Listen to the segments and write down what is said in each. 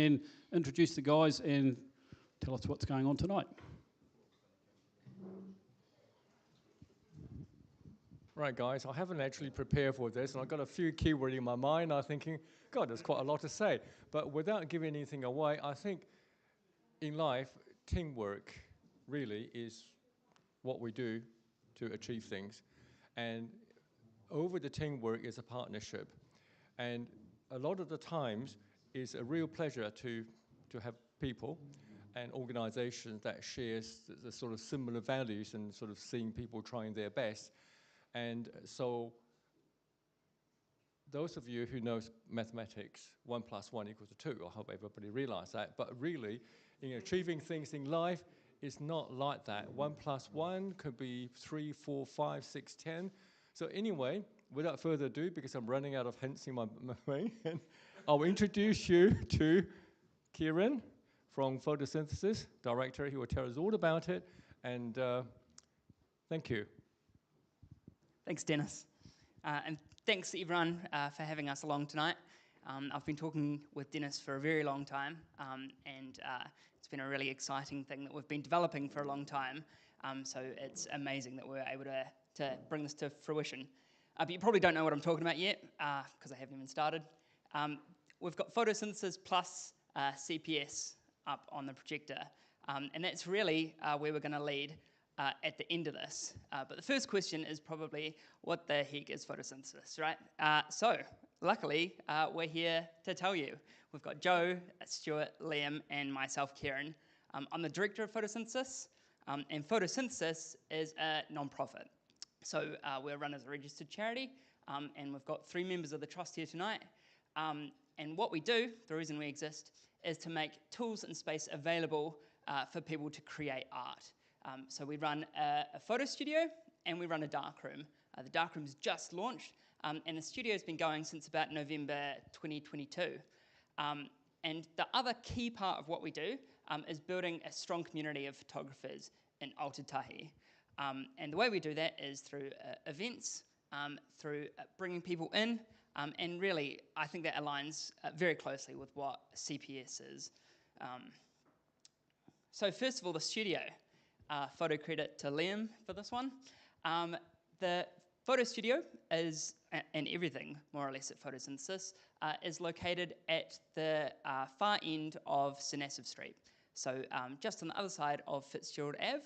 and introduce the guys and tell us what's going on tonight. Right, guys, I haven't actually prepared for this, and I've got a few keywords in my mind. I'm thinking, God, there's quite a lot to say. But without giving anything away, I think in life, teamwork really is what we do to achieve things. And over the teamwork is a partnership. And a lot of the times, it's a real pleasure to have people and organizations that shares the sort of similar values and sort of seeing people trying their best. And so those of you who know mathematics, 1 + 1 = 2, I hope everybody realizes that. But really, achieving things in life is not like that. 1 + 1 could be 3, 4, 5, 6, 10. So anyway, without further ado, because I'm running out of hints in my brain, I'll introduce you to Kieran from Photosynthesis, director. He will tell us all about it. And thank you. Thanks, Dennis. And thanks, everyone, for having us along tonight. I've been talking with Dennis for a very long time, and it's been a really exciting thing that we've been developing for a long time. So it's amazing that we're able to bring this to fruition. But you probably don't know what I'm talking about yet, because I haven't even started. We've got Photosynthesis plus CPS up on the projector, and that's really where we're going to lead at the end of this. But the first question is probably, what the heck is photosynthesis, right? So luckily, we're here to tell you. We've got Joe, Stuart, Liam, and myself, Kieran. I'm the director of Photosynthesis, and Photosynthesis is a non-profit. So we're run as a registered charity, and we've got 3 members of the trust here tonight. And what we do, the reason we exist, is to make tools and space available for people to create art. So we run a photo studio and we run a darkroom. The darkroom's just launched, and the studio's been going since about November 2022. And the other key part of what we do is building a strong community of photographers in Aotearoa. And the way we do that is through events, through bringing people in, and really, I think that aligns very closely with what CPS is. So first of all, the studio. Photo credit to Liam for this one. The photo studio is, and everything more or less at Photosynthesis, is located at the far end of Senassive Street. So just on the other side of Fitzgerald Ave,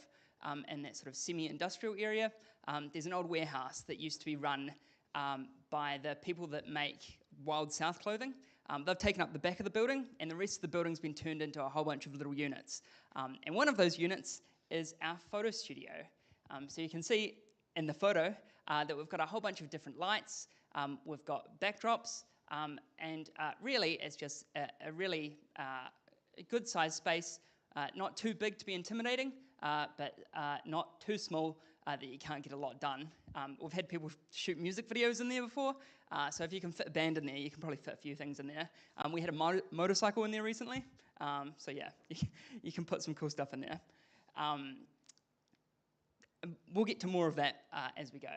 in that sort of semi-industrial area, there's an old warehouse that used to be run by the people that make Wild South clothing. They've taken up the back of the building, and the rest of the building's been turned into a whole bunch of little units. And one of those units is our photo studio. So you can see in the photo that we've got a whole bunch of different lights, we've got backdrops, and really it's just a really good sized space, not too big to be intimidating, but not too small that you can't get a lot done. We've had people shoot music videos in there before, so if you can fit a band in there, you can probably fit a few things in there. We had a motorcycle in there recently, so yeah, you can put some cool stuff in there. We'll get to more of that as we go.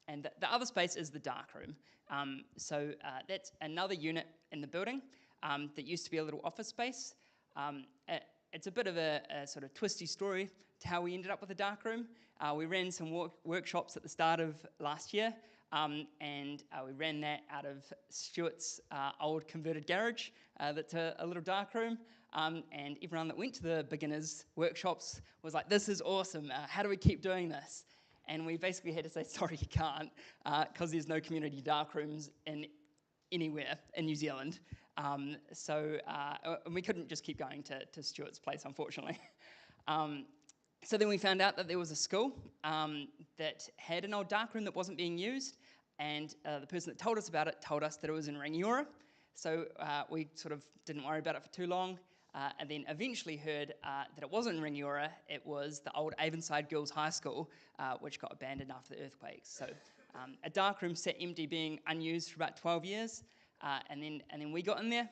And the other space is the darkroom. So that's another unit in the building that used to be a little office space. It's a bit of a sort of twisty story to how we ended up with a darkroom. We ran some workshops at the start of last year, and we ran that out of Stuart's old converted garage that's a little darkroom. And everyone that went to the beginners workshops was like, this is awesome, how do we keep doing this? And we basically had to say, sorry, you can't, because there's no community darkrooms anywhere in New Zealand. So we couldn't just keep going to Stuart's place, unfortunately. So then we found out that there was a school that had an old darkroom that wasn't being used, and the person that told us about it told us that it was in Rangiora. So we sort of didn't worry about it for too long. And then eventually heard that it wasn't in Rangiora, it was the old Avonside Girls High School, which got abandoned after the earthquakes. So a darkroom sat empty, being unused for about 12 years. And then we got in there,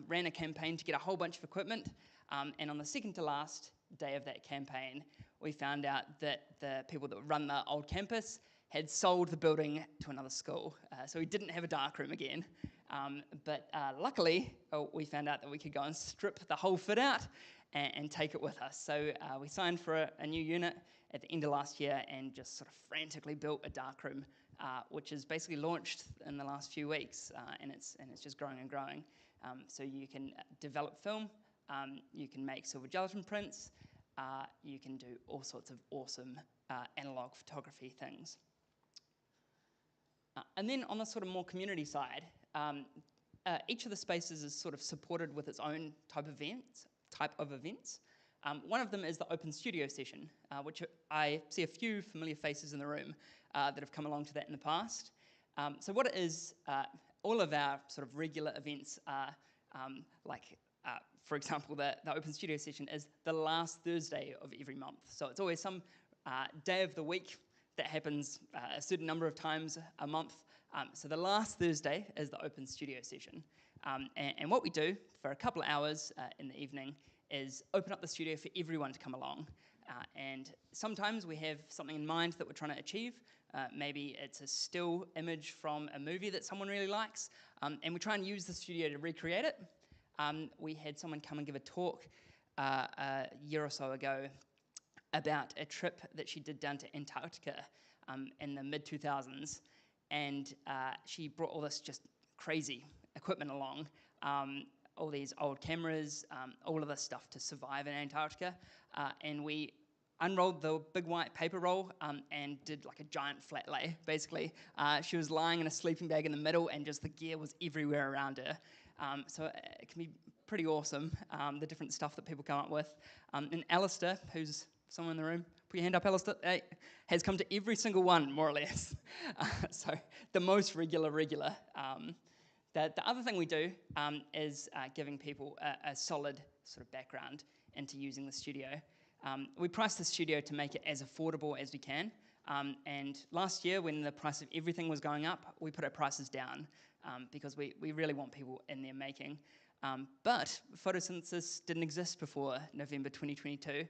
ran a campaign to get a whole bunch of equipment. And on the second to last day of that campaign, we found out that the people that run the old campus had sold the building to another school. So we didn't have a darkroom again. But luckily, we found out that we could go and strip the whole fit out and take it with us. So we signed for a new unit at the end of last year and just sort of frantically built a darkroom, which is basically launched in the last few weeks, and it's just growing and growing. So you can develop film, you can make silver gelatin prints, you can do all sorts of awesome analog photography things. And then on the sort of more community side, each of the spaces is sort of supported with its own type of events. One of them is the open studio session, which I see a few familiar faces in the room that have come along to that in the past. So what it is, all of our sort of regular events are for example, the open studio session is the last Thursday of every month. So it's always some day of the week that happens a certain number of times a month. So the last Thursday is the open studio session. And what we do for a couple of hours in the evening is open up the studio for everyone to come along. And sometimes we have something in mind that we're trying to achieve. Maybe it's a still image from a movie that someone really likes, and we try and use the studio to recreate it. We had someone come and give a talk a year or so ago about a trip that she did down to Antarctica in the mid-2000s, and she brought all this just crazy equipment along, all these old cameras, all of this stuff to survive in Antarctica, and we unrolled the big white paper roll and did like a giant flat lay, basically. She was lying in a sleeping bag in the middle and just the gear was everywhere around her. So it can be pretty awesome, the different stuff that people come up with. And Alistair, who's someone in the room, put your hand up, Alistair, has come to every single one, more or less. So the most regular. The other thing we do is giving people a solid sort of background into using the studio. We price the studio to make it as affordable as we can. And last year, when the price of everything was going up, we put our prices down because we really want people in there making. But Photosynthesis didn't exist before November 2022.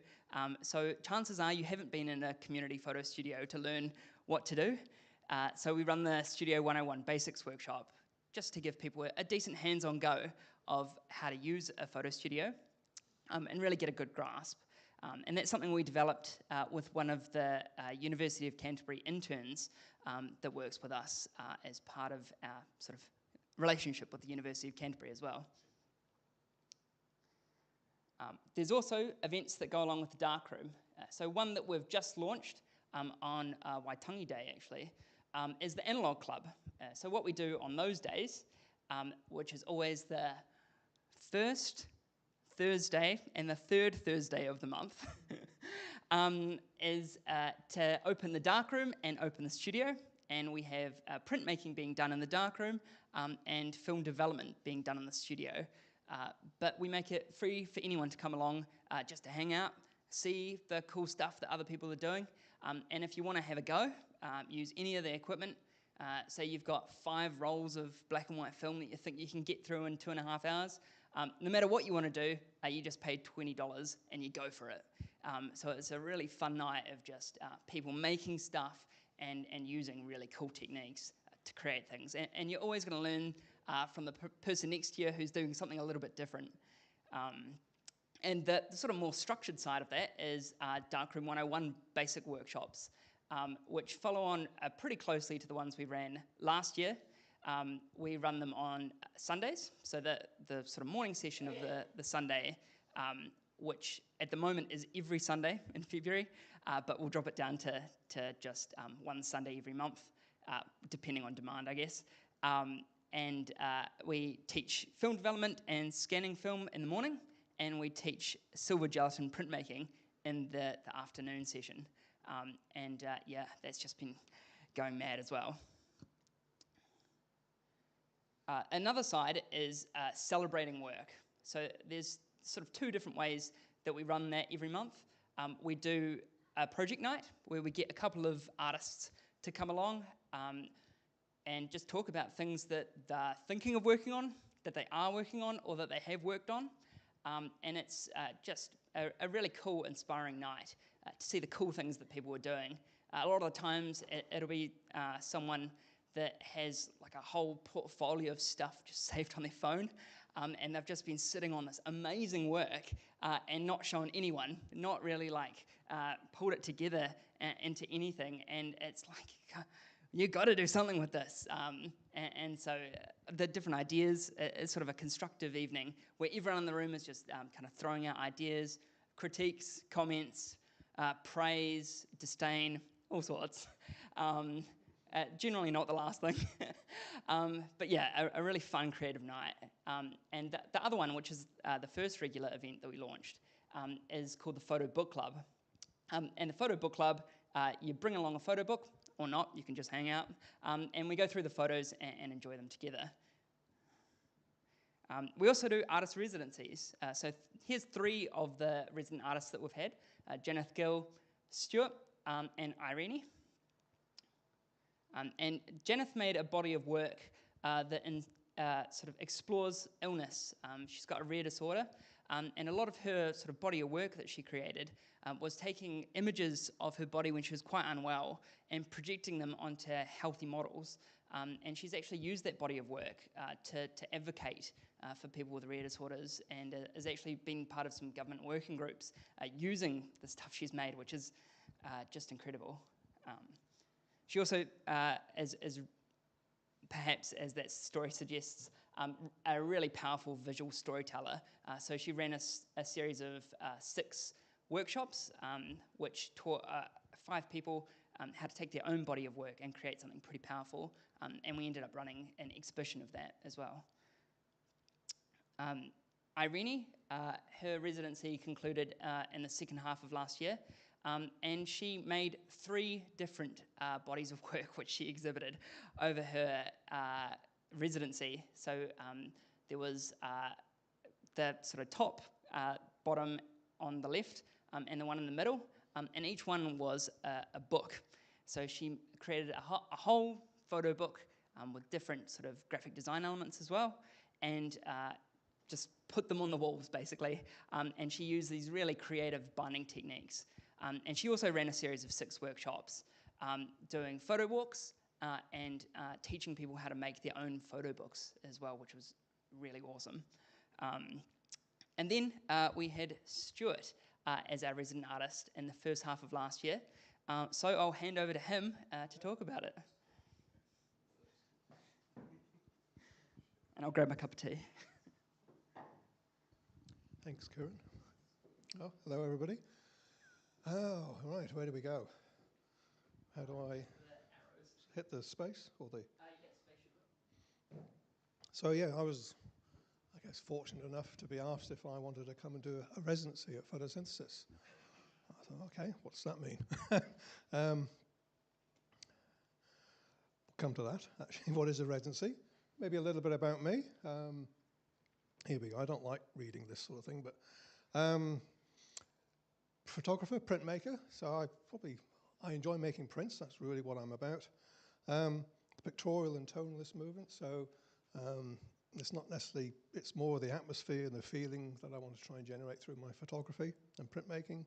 So chances are you haven't been in a community photo studio to learn what to do. So we run the Studio 101 Basics workshop just to give people a decent hands-on go of how to use a photo studio and really get a good grasp. And that's something we developed with one of the University of Canterbury interns that works with us as part of our sort of relationship with the University of Canterbury as well. There's also events that go along with the darkroom. So one that we've just launched on Waitangi Day, actually, is the Analog Club. So what we do on those days, which is always the first Thursday and the third Thursday of the month, is to open the darkroom and open the studio. And we have printmaking being done in the darkroom and film development being done in the studio. But we make it free for anyone to come along just to hang out, see the cool stuff that other people are doing. And if you want to have a go, use any of the equipment. Say you've got 5 rolls of black and white film that you think you can get through in 2.5 hours. No matter what you want to do, you just pay $20 and you go for it. So it's a really fun night of just people making stuff and using really cool techniques to create things. And you're always going to learn from the person next to you who's doing something a little bit different. And the sort of more structured side of that is Darkroom 101 basic workshops, which follow on pretty closely to the ones we ran last year. We run them on Sundays, so the sort of morning session of the Sunday, which at the moment is every Sunday in February, but we'll drop it down to just one Sunday every month, depending on demand, I guess. And we teach film development and scanning film in the morning, and we teach silver gelatin printmaking in the afternoon session. Yeah, that's just been going mad as well. Another side is celebrating work. So there's sort of 2 different ways that we run that every month. We do a project night where we get a couple of artists to come along and just talk about things that they're thinking of working on, that they are working on, or that they have worked on. And it's just a really cool, inspiring night to see the cool things that people are doing. A lot of the times it'll be someone that has like a whole portfolio of stuff just saved on their phone. And they've just been sitting on this amazing work and not shown anyone, not really like pulled it together into anything. And it's like, you got to do something with this. And so the different ideas, it's sort of a constructive evening where everyone in the room is just kind of throwing out ideas, critiques, comments, praise, disdain, all sorts. Generally not the last thing. But yeah, a really fun creative night. And the other one, which is the first regular event that we launched, is called the Photo Book Club. And the Photo Book Club, you bring along a photo book, or not, you can just hang out, and we go through the photos and enjoy them together. We also do artist residencies. So here's 3 of the resident artists that we've had, Janeth Gill, Stuart, and Irene. And Janeth made a body of work that sort of explores illness. She's got a rare disorder, and a lot of her sort of body of work that she created was taking images of her body when she was quite unwell and projecting them onto healthy models. And she's actually used that body of work to advocate for people with rare disorders, and has actually been part of some government working groups using the stuff she's made, which is just incredible. She also, as perhaps as that story suggests, a really powerful visual storyteller. So she ran a series of 6 workshops, which taught 5 people how to take their own body of work and create something pretty powerful. And we ended up running an exhibition of that as well. Irene, her residency concluded in the second half of last year. And she made 3 different bodies of work which she exhibited over her residency. So there was the sort of top, bottom on the left, and the one in the middle, and each one was a book. So she created a whole photo book with different sort of graphic design elements as well, and just put them on the walls basically. And she used these really creative binding techniques. And she also ran a series of 6 workshops doing photo walks and teaching people how to make their own photo books as well, which was really awesome. And then we had Stuart as our resident artist in the first half of last year. So I'll hand over to him to talk about it. And I'll grab my cup of tea. Thanks, Kieran. Oh, hello, everybody. Oh, right, where do we go? How do I hit the space or the? So yeah, I was, I guess, fortunate enough to be asked if I wanted to come and do a residency at Photosynthesis. I thought, okay, what's that mean? We'll come to that, actually. What is a residency? Maybe a little bit about me. Here we go. I don't like reading this sort of thing, but photographer, printmaker. So I enjoy making prints. That's really what I'm about. Pictorial and tonalist movement. So it's not necessarily, it's more the atmosphere and the feeling that I want to try and generate through my photography and printmaking.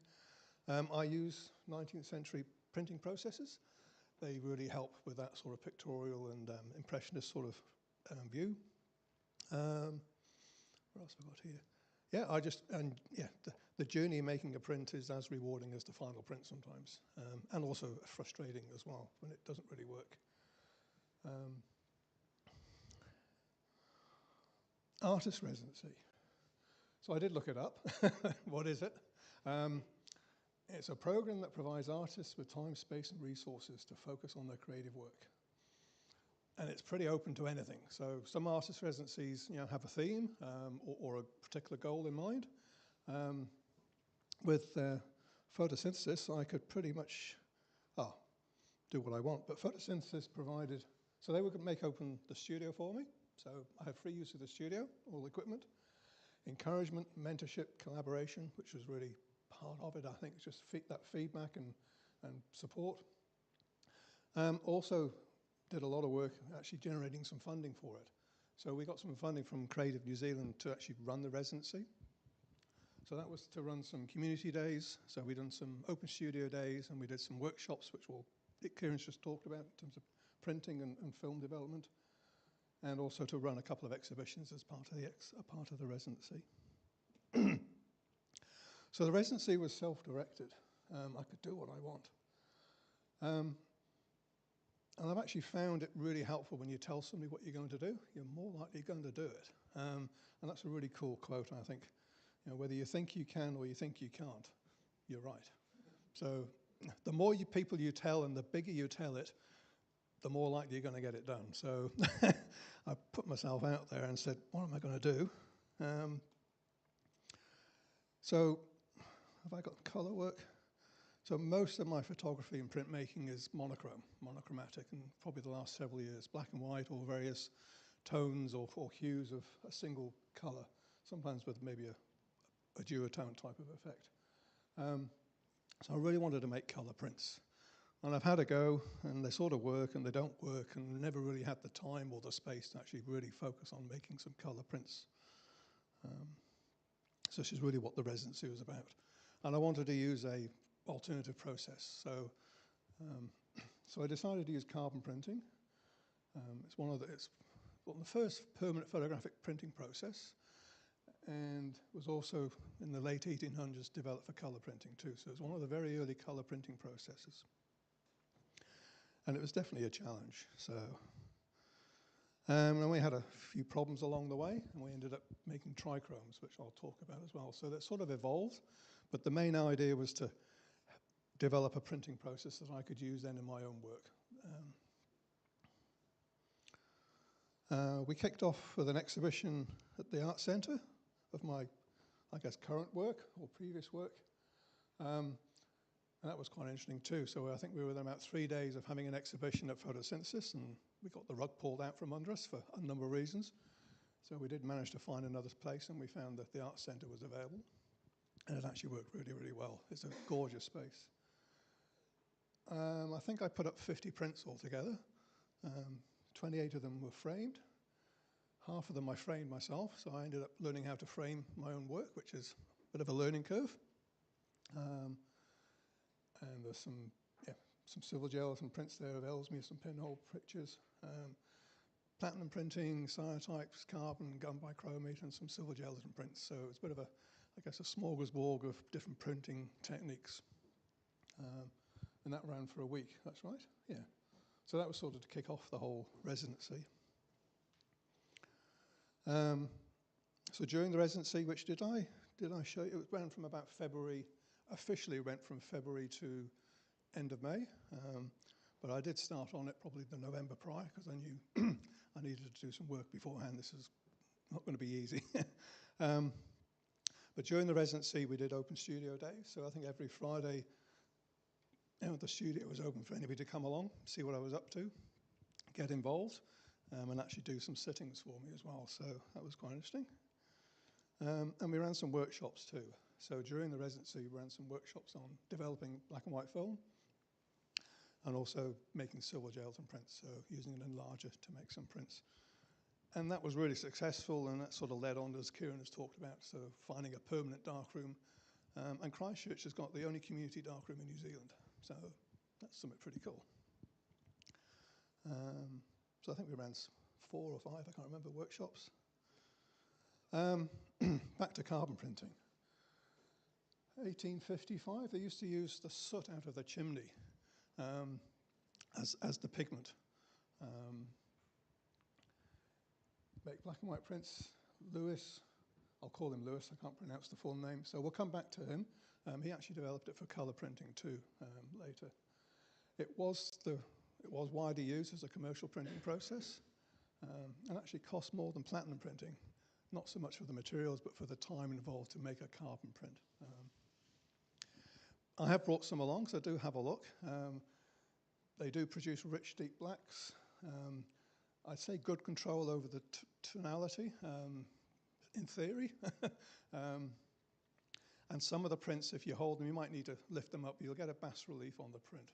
I use 19th century printing processes. They really help with that sort of pictorial and impressionist sort of view. What else have I got here? Yeah, the journey making a print is as rewarding as the final print sometimes, and also frustrating as well when it doesn't really work. Artist residency. So I did look it up. What is it? It's a program that provides artists with time, space, and resources to focus on their creative work. And it's pretty open to anything. So some artist residencies, have a theme or a particular goal in mind. With photosynthesis, I could pretty much do what I want. But photosynthesis provided, so they would make open the studio for me. So I had free use of the studio, all the equipment. Encouragement, mentorship, collaboration, which was really part of it, I think, just that feedback and support. Also did a lot of work actually generating some funding for it. So we got some funding from Creative New Zealand to actually run the residency. So that was to run some community days. So we done some open studio days and we did some workshops, which Kieran's just talked about in terms of printing and film development, and also to run a couple of exhibitions as part of the residency. So the residency was self-directed. I could do what I want. And I've actually found it really helpful when you tell somebody what you're going to do, you're more likely going to do it. And that's a really cool quote, I think. You know, whether you think you can or you think you can't, you're right. So the more people you tell and the bigger you tell it, the more likely you're going to get it done. So I put myself out there and said, what am I going to do? So have I got colour work? So most of my photography and printmaking is monochromatic, and probably the last several years, black and white or various tones or hues of a single colour, sometimes with maybe a duotone type of effect. So I really wanted to make colour prints. And I've had a go, and they sort of work and they don't work, and never really had the time or the space to actually really focus on making some colour prints. So this is really what the residency was about. And I wanted to use a alternative process. So I decided to use carbon printing. It's one of the first permanent photographic printing process, and was also in the late 1800s developed for colour printing too. So it's one of the very early colour printing processes. And it was definitely a challenge. So, and we had a few problems along the way, and we ended up making trichromes, which I'll talk about as well. So that sort of evolved, but the main idea was to develop a printing process that I could use then in my own work. We kicked off with an exhibition at the Art Centre of my, I guess, current work or previous work. And that was quite interesting too. So I think we were within about 3 days of having an exhibition at Photosynthesis, and we got the rug pulled out from under us for a number of reasons. So we did manage to find another place, and we found that the Art Centre was available. And it actually worked really, really well. It's a gorgeous space. I think I put up 50 prints altogether. 28 of them were framed. Half of them I framed myself, so I ended up learning how to frame my own work, which is a bit of a learning curve. And there's some silver gel, some prints there of Ellesmere, some pinhole pictures, platinum printing, cyanotypes, carbon, gun bichromate, and some silver gelatin prints. So it's a bit of a, I guess, a smorgasbord of different printing techniques. And that ran for a week, that's right, yeah. So that was sort of to kick off the whole residency. So during the residency, which did I show you? It ran from about February, officially went from February to end of May. But I did start on it probably the November prior, because I knew I needed to do some work beforehand. This is not going to be easy. But during the residency, we did open studio days. So I think every Friday, the studio was open for anybody to come along, see what I was up to, get involved, and actually do some sittings for me as well. So that was quite interesting. And we ran some workshops too. So during the residency, we ran some workshops on developing black and white film, and also making silver gelatin prints, so using an enlarger to make some prints. And that was really successful, and that sort of led on, as Kieran has talked about, so finding a permanent darkroom. And Christchurch has got the only community darkroom in New Zealand. So that's something pretty cool. So I think we ran 4 or 5, I can't remember, workshops. Back to carbon printing. 1855, they used to use the soot out of the chimney as the pigment. Make black and white prints. Lewis, I'll call him Lewis, I can't pronounce the full name, so we'll come back to him. He actually developed it for colour printing too later. It was widely used as a commercial printing process, and actually cost more than platinum printing. Not so much for the materials, but for the time involved to make a carbon print. I have brought some along, so do have a look. They do produce rich, deep blacks. I'd say good control over the tonality, in theory. And some of the prints, if you hold them, you might need to lift them up. You'll get a bas relief on the print.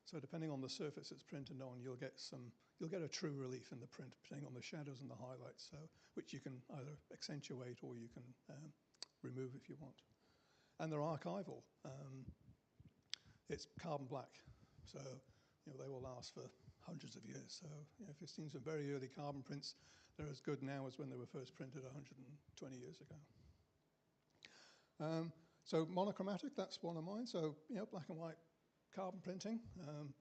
So depending on the surface it's printed on, you'll get a true relief in the print, depending on the shadows and the highlights, so which you can either accentuate or you can remove if you want. And they're archival. It's carbon black, so they will last for hundreds of years. So if you've seen some very early carbon prints, they're as good now as when they were first printed 120 years ago. So monochromatic, that's one of mine. So black and white carbon printing. I'm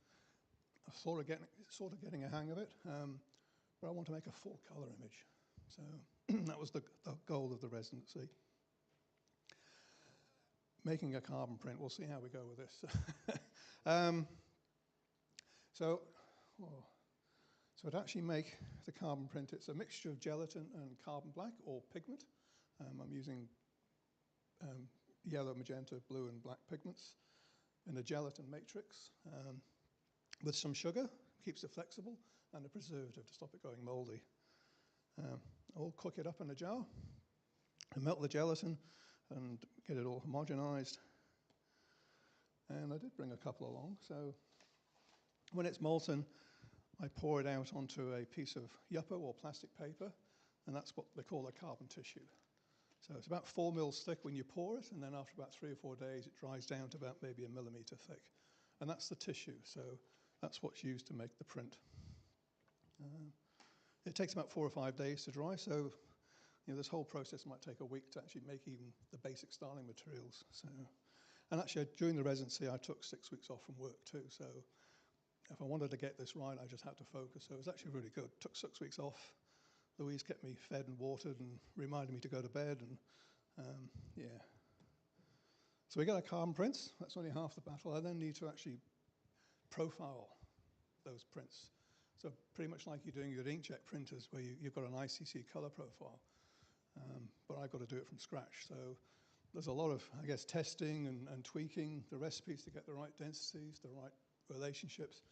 sort of getting a hang of it, but I want to make a full color image. So that was the goal of the residency. Making a carbon print, we'll see how we go with this. So to actually make the carbon print, it's a mixture of gelatin and carbon black or pigment. I'm using yellow, magenta, blue, and black pigments in a gelatin matrix with some sugar, keeps it flexible, and a preservative to stop it going moldy. I'll cook it up in a jar and melt the gelatin and get it all homogenized. And I did bring a couple along. So when it's molten, I pour it out onto a piece of yuppie or plastic paper, and that's what they call a carbon tissue. So it's about 4 mils thick when you pour it, and then after about 3 or 4 days, it dries down to about maybe 1 millimeter thick. And that's the tissue, so that's what's used to make the print. It takes about 4 or 5 days to dry, so this whole process might take a week to actually make even the basic styling materials. So, and actually, during the residency, I took 6 weeks off from work too, so if I wanted to get this right, I just had to focus. So it was actually really good. Took 6 weeks off. Louise kept me fed and watered and reminded me to go to bed, and yeah. So we got our carbon prints. That's only half the battle. I then need to actually profile those prints. So pretty much like you're doing your inkjet printers where you've got an ICC color profile, but I've got to do it from scratch. So there's a lot of, I guess, testing and tweaking the recipes to get the right densities, the right relationships,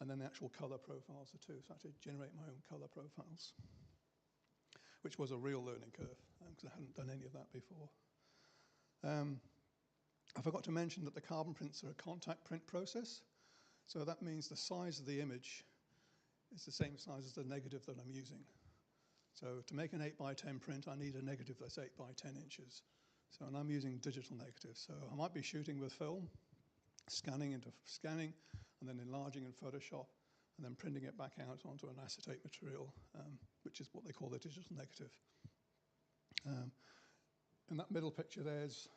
and then the actual color profiles too. So I had to generate my own color profiles, which was a real learning curve because I hadn't done any of that before. I forgot to mention that the carbon prints are a contact print process. So that means the size of the image is the same size as the negative that I'm using. So to make an 8x10 print, I need a negative that's 8x10 inches. So, and I'm using digital negatives. So I might be shooting with film, scanning, and then enlarging in Photoshop, and then printing it back out onto an acetate material, which is what they call the digital negative. In that middle picture there's,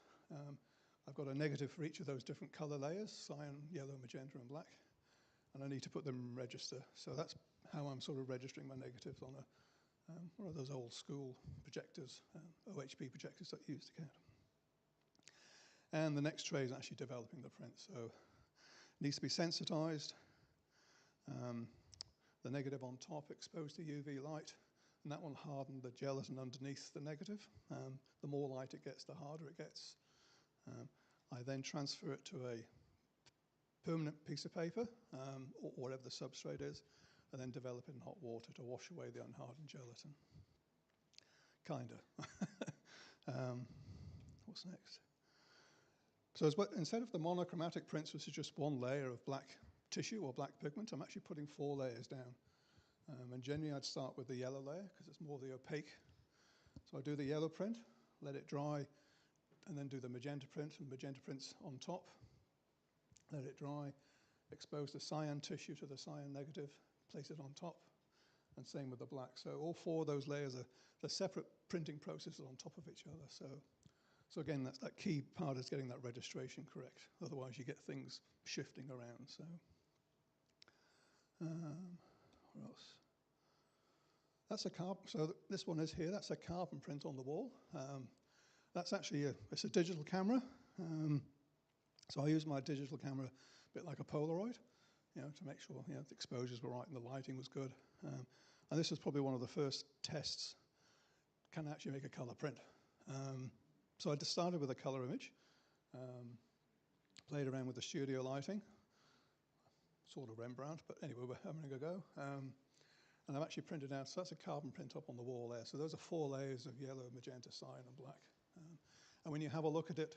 I've got a negative for each of those different color layers, cyan, yellow, magenta, and black, and I need to put them in register. So that's how I'm sort of registering my negatives on one of those old school projectors, OHP projectors that you use to count. And the next tray is actually developing the print. So it needs to be sensitized. The negative on top exposed to UV light, and that will harden the gelatin underneath the negative. The more light it gets, the harder it gets. I then transfer it to a permanent piece of paper, or whatever the substrate is, and then develop it in hot water to wash away the unhardened gelatin. Kinda. What's next? So instead of the monochromatic prints, which is just one layer of black tissue or black pigment, I'm actually putting 4 layers down. And generally I'd start with the yellow layer because it's more the opaque. So I do the yellow print, let it dry, and then do the magenta print, and magenta prints on top. Let it dry, expose the cyan tissue to the cyan negative, place it on top, and same with the black. So all 4 of those layers are the separate printing processes on top of each other. So again, that's that key part is getting that registration correct. Otherwise, you get things shifting around. So what else? That's a carbon. So this one is here. That's a carbon print on the wall. That's actually it's a digital camera. So I use my digital camera a bit like a Polaroid, to make sure the exposures were right and the lighting was good. And this was probably one of the first tests. Can I actually make a color print? So I just started with a color image, played around with the studio lighting, sort of Rembrandt, but anyway, we're having a go. And I've actually printed out, so that's a carbon print up on the wall there. So those are 4 layers of yellow, magenta, cyan, and black. And when you have a look at it,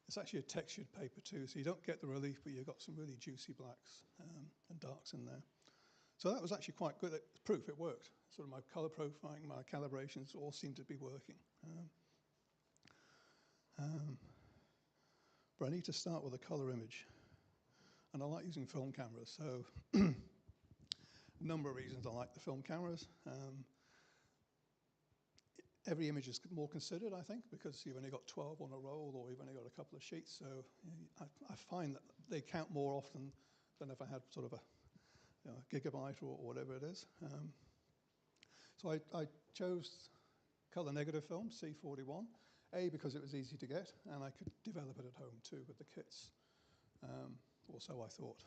it's actually a textured paper too, so you don't get the relief, but you've got some really juicy blacks and darks in there. So that was actually quite good. It's proof it worked. Sort of my color profiling, my calibrations all seemed to be working. But I need to start with a color image. And I like using film cameras, so number of reasons I like the film cameras. Every image is more considered, I think, because you've only got 12 on a roll, or you've only got a couple of sheets. So I find that they count more often than if I had sort of a gigabyte or whatever it is. So I chose color negative film, C41, because it was easy to get, and I could develop it at home too with the kits. Or so I thought.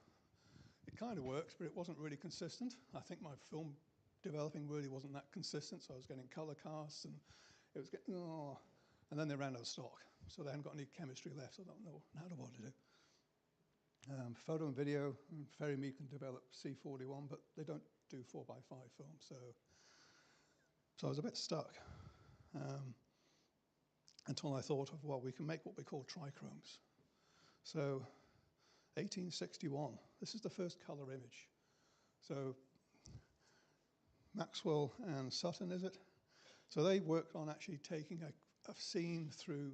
It kind of worked, but it wasn't really consistent. I think my film developing really wasn't that consistent, so I was getting color casts, and it was getting, and then they ran out of stock, so they hadn't got any chemistry left, so I don't know what to do. Photo and video, Ferry can develop C41, but they don't do 4x5 film, so I was a bit stuck. Until I thought of, well, we can make what we call trichromes. So 1861, this is the first color image. So Maxwell and Sutton, is it? So they worked on actually taking a scene through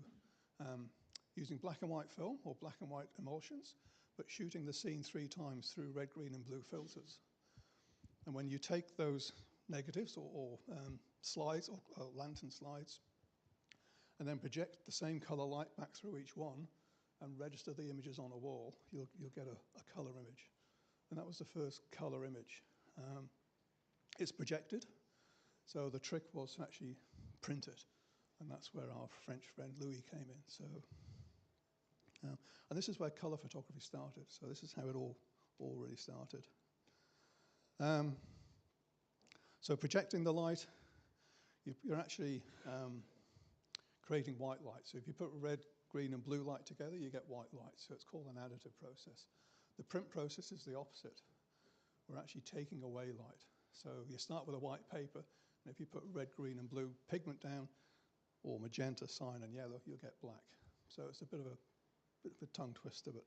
using black and white film or black and white emulsions, but shooting the scene 3 times through red, green, and blue filters. And when you take those negatives or slides or lantern slides, and then project the same color light back through each one, and register the images on a wall, you'll get a color image. And that was the first color image. It's projected, so the trick was to actually print it, and that's where our French friend Louis came in. So, and this is where color photography started. So this is how it all really started. So projecting the light, you're actually creating white light. So if you put red, green, and blue light together, you get white light. So it's called an additive process. The print process is the opposite. We're actually taking away light. So you start with a white paper, and if you put red, green, and blue pigment down, or magenta, cyan, and yellow, you'll get black. So it's a bit of a tongue twister, but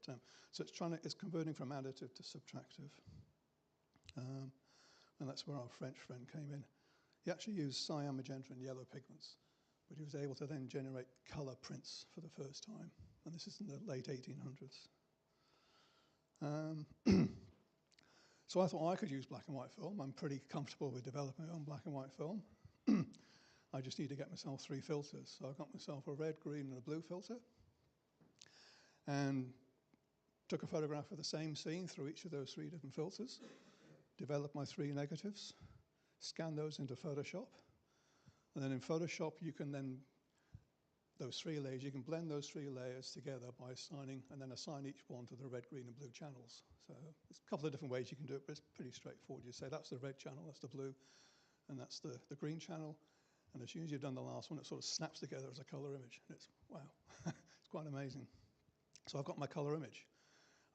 so it's converting from additive to subtractive, and that's where our French friend came in. He actually used cyan, magenta, and yellow pigments, but he was able to then generate color prints for the first time, and this is in the late 1800s. So I thought I could use black and white film. I'm pretty comfortable with developing my own black and white film. I just need to get myself 3 filters. So I got myself a red, green, and a blue filter, and took a photograph of the same scene through each of those 3 different filters, developed my 3 negatives, scanned those into Photoshop, and then in Photoshop you can then, those 3 layers, you can blend those 3 layers together by assigning each one to the red, green, and blue channels. So there's a couple of different ways you can do it, but it's pretty straightforward. You say that's the red channel, that's the blue, and that's the green channel. And as soon as you've done the last one, it sort of snaps together as a color image. And it's, wow, it's quite amazing. So I've got my color image.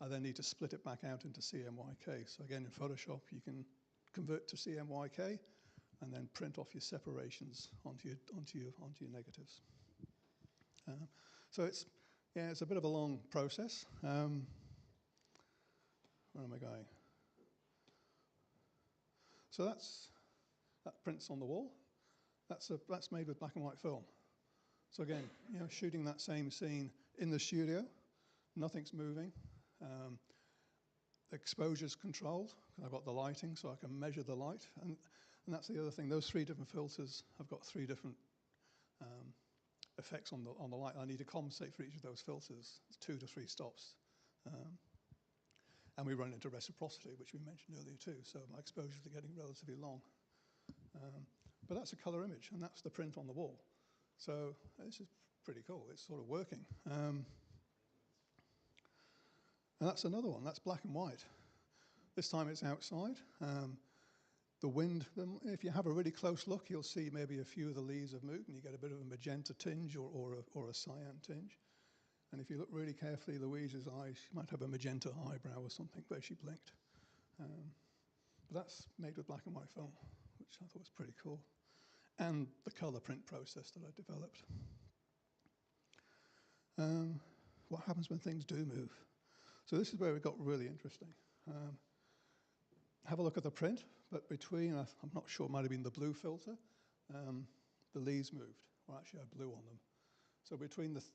I then need to split it back out into CMYK. So again, in Photoshop, you can convert to CMYK and then print off your separations onto your negatives. So it's a bit of a long process. Where am I going? So that prints on the wall. That's made with black and white film. So again, shooting that same scene in the studio, nothing's moving. Exposure's controlled. I've got the lighting, so I can measure the light, and that's the other thing. Those 3 different filters have got 3 different effects on the light. I need to compensate for each of those filters. It's 2 to 3 stops. And we run into reciprocity, which we mentioned earlier too, so my exposures are getting relatively long. But that's a color image, and that's the print on the wall. So this is pretty cool. It's sort of working. And that's another one. That's black and white. This time it's outside. The wind, if you have a really close look, you'll see maybe a few of the leaves have moved, and you get a bit of a magenta tinge or a cyan tinge. And if you look really carefully, Louise's eyes, she might have a magenta eyebrow or something where she blinked. But that's made with black and white film, which I thought was pretty cool. And the color print process that I developed. What happens when things do move? So this is where it got really interesting. Have a look at the print, but between, I'm not sure, it might have been the blue filter, the leaves moved, or actually I blew on them. So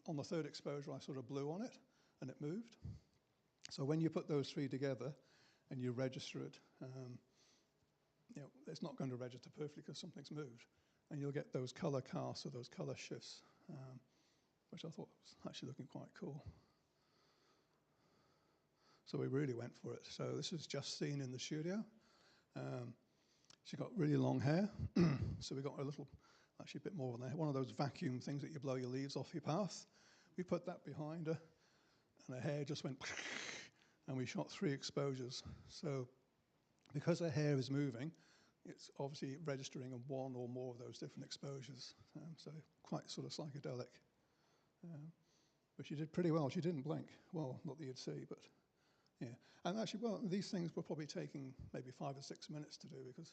on the 3rd exposure, I sort of blew on it, and it moved. So when you put those 3 together and you register it, it's not going to register perfectly because something's moved. And you'll get those color casts or those color shifts, which I thought was actually looking quite cool. So we really went for it. So this is just seen in the studio. She got really long hair, so we got a little, actually a bit more than that, one of those vacuum things that you blow your leaves off your path. We put that behind her, and her hair just went, and we shot 3 exposures. So because her hair is moving, it's obviously registering on one or more of those different exposures. So quite sort of psychedelic. But she did pretty well. She didn't blink. Well, not that you'd see, but yeah. And actually, well, these things were probably taking maybe 5 or 6 minutes to do because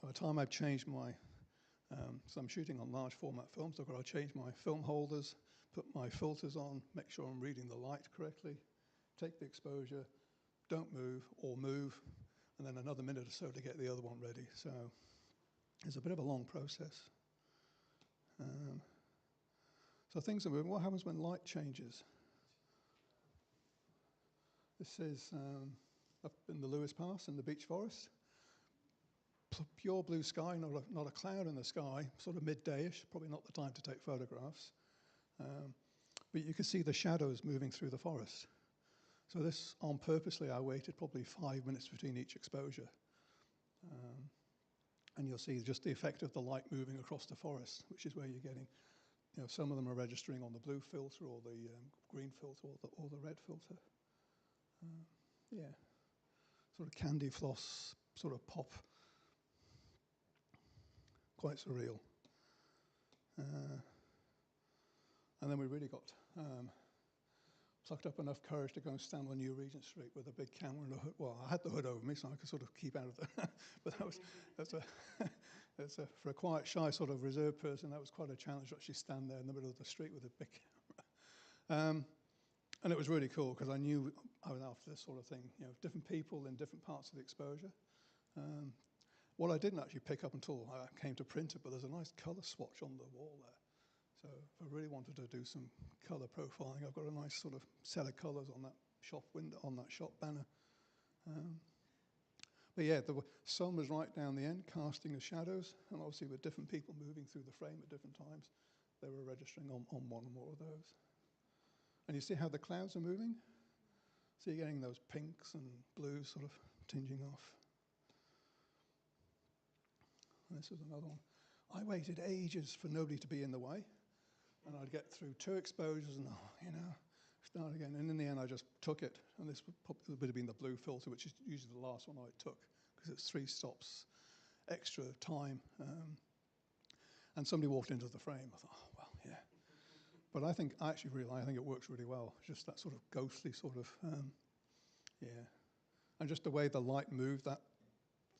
by the time I've changed my, so I'm shooting on large format films, so I've got to change my film holders, put my filters on, make sure I'm reading the light correctly, take the exposure, don't move or move, and then another minute or so to get the other one ready. So it's a bit of a long process. So things are moving. What happens when light changes? This is up in the Lewis Pass in the beech forest. Pure blue sky, not a cloud in the sky, sort of midday-ish, probably not the time to take photographs. But you can see the shadows moving through the forest. So this, on purposely, I waited probably 5 minutes between each exposure. And you'll see just the effect of the light moving across the forest, which is where you're getting, some of them are registering on the blue filter or the green filter or the red filter. Yeah, sort of candy floss, sort of pop. Quite surreal. And then we really got plucked up enough courage to go and stand on New Regent Street with a big camera and a hood. Well, I had the hood over me, so I could sort of keep out of the. But for a quiet, shy sort of reserved person, that was quite a challenge to actually stand there in the middle of the street with a big camera. And it was really cool because I knew I was after this sort of thing. Different people in different parts of the exposure. What I didn't actually pick up until I came to print it, but there's a nice color swatch on the wall there. So if I really wanted to do some color profiling, I've got a nice sort of set of colors on that shop window, on that shop banner. But yeah, the sun was right down the end, casting the shadows, and obviously with different people moving through the frame at different times, they were registering on one or more of those. And you see how the clouds are moving? So you're getting those pinks and blues sort of tinging off. And this is another one. I waited ages for nobody to be in the way. And I'd get through 2 exposures and, start again. And in the end, I just took it. And this would have been the blue filter, which is usually the last one I took, because it's 3 stops extra time. And somebody walked into the frame. I thought, oh, well, yeah. But I think it works really well. Just that sort of ghostly sort of, yeah. And just the way the light moved that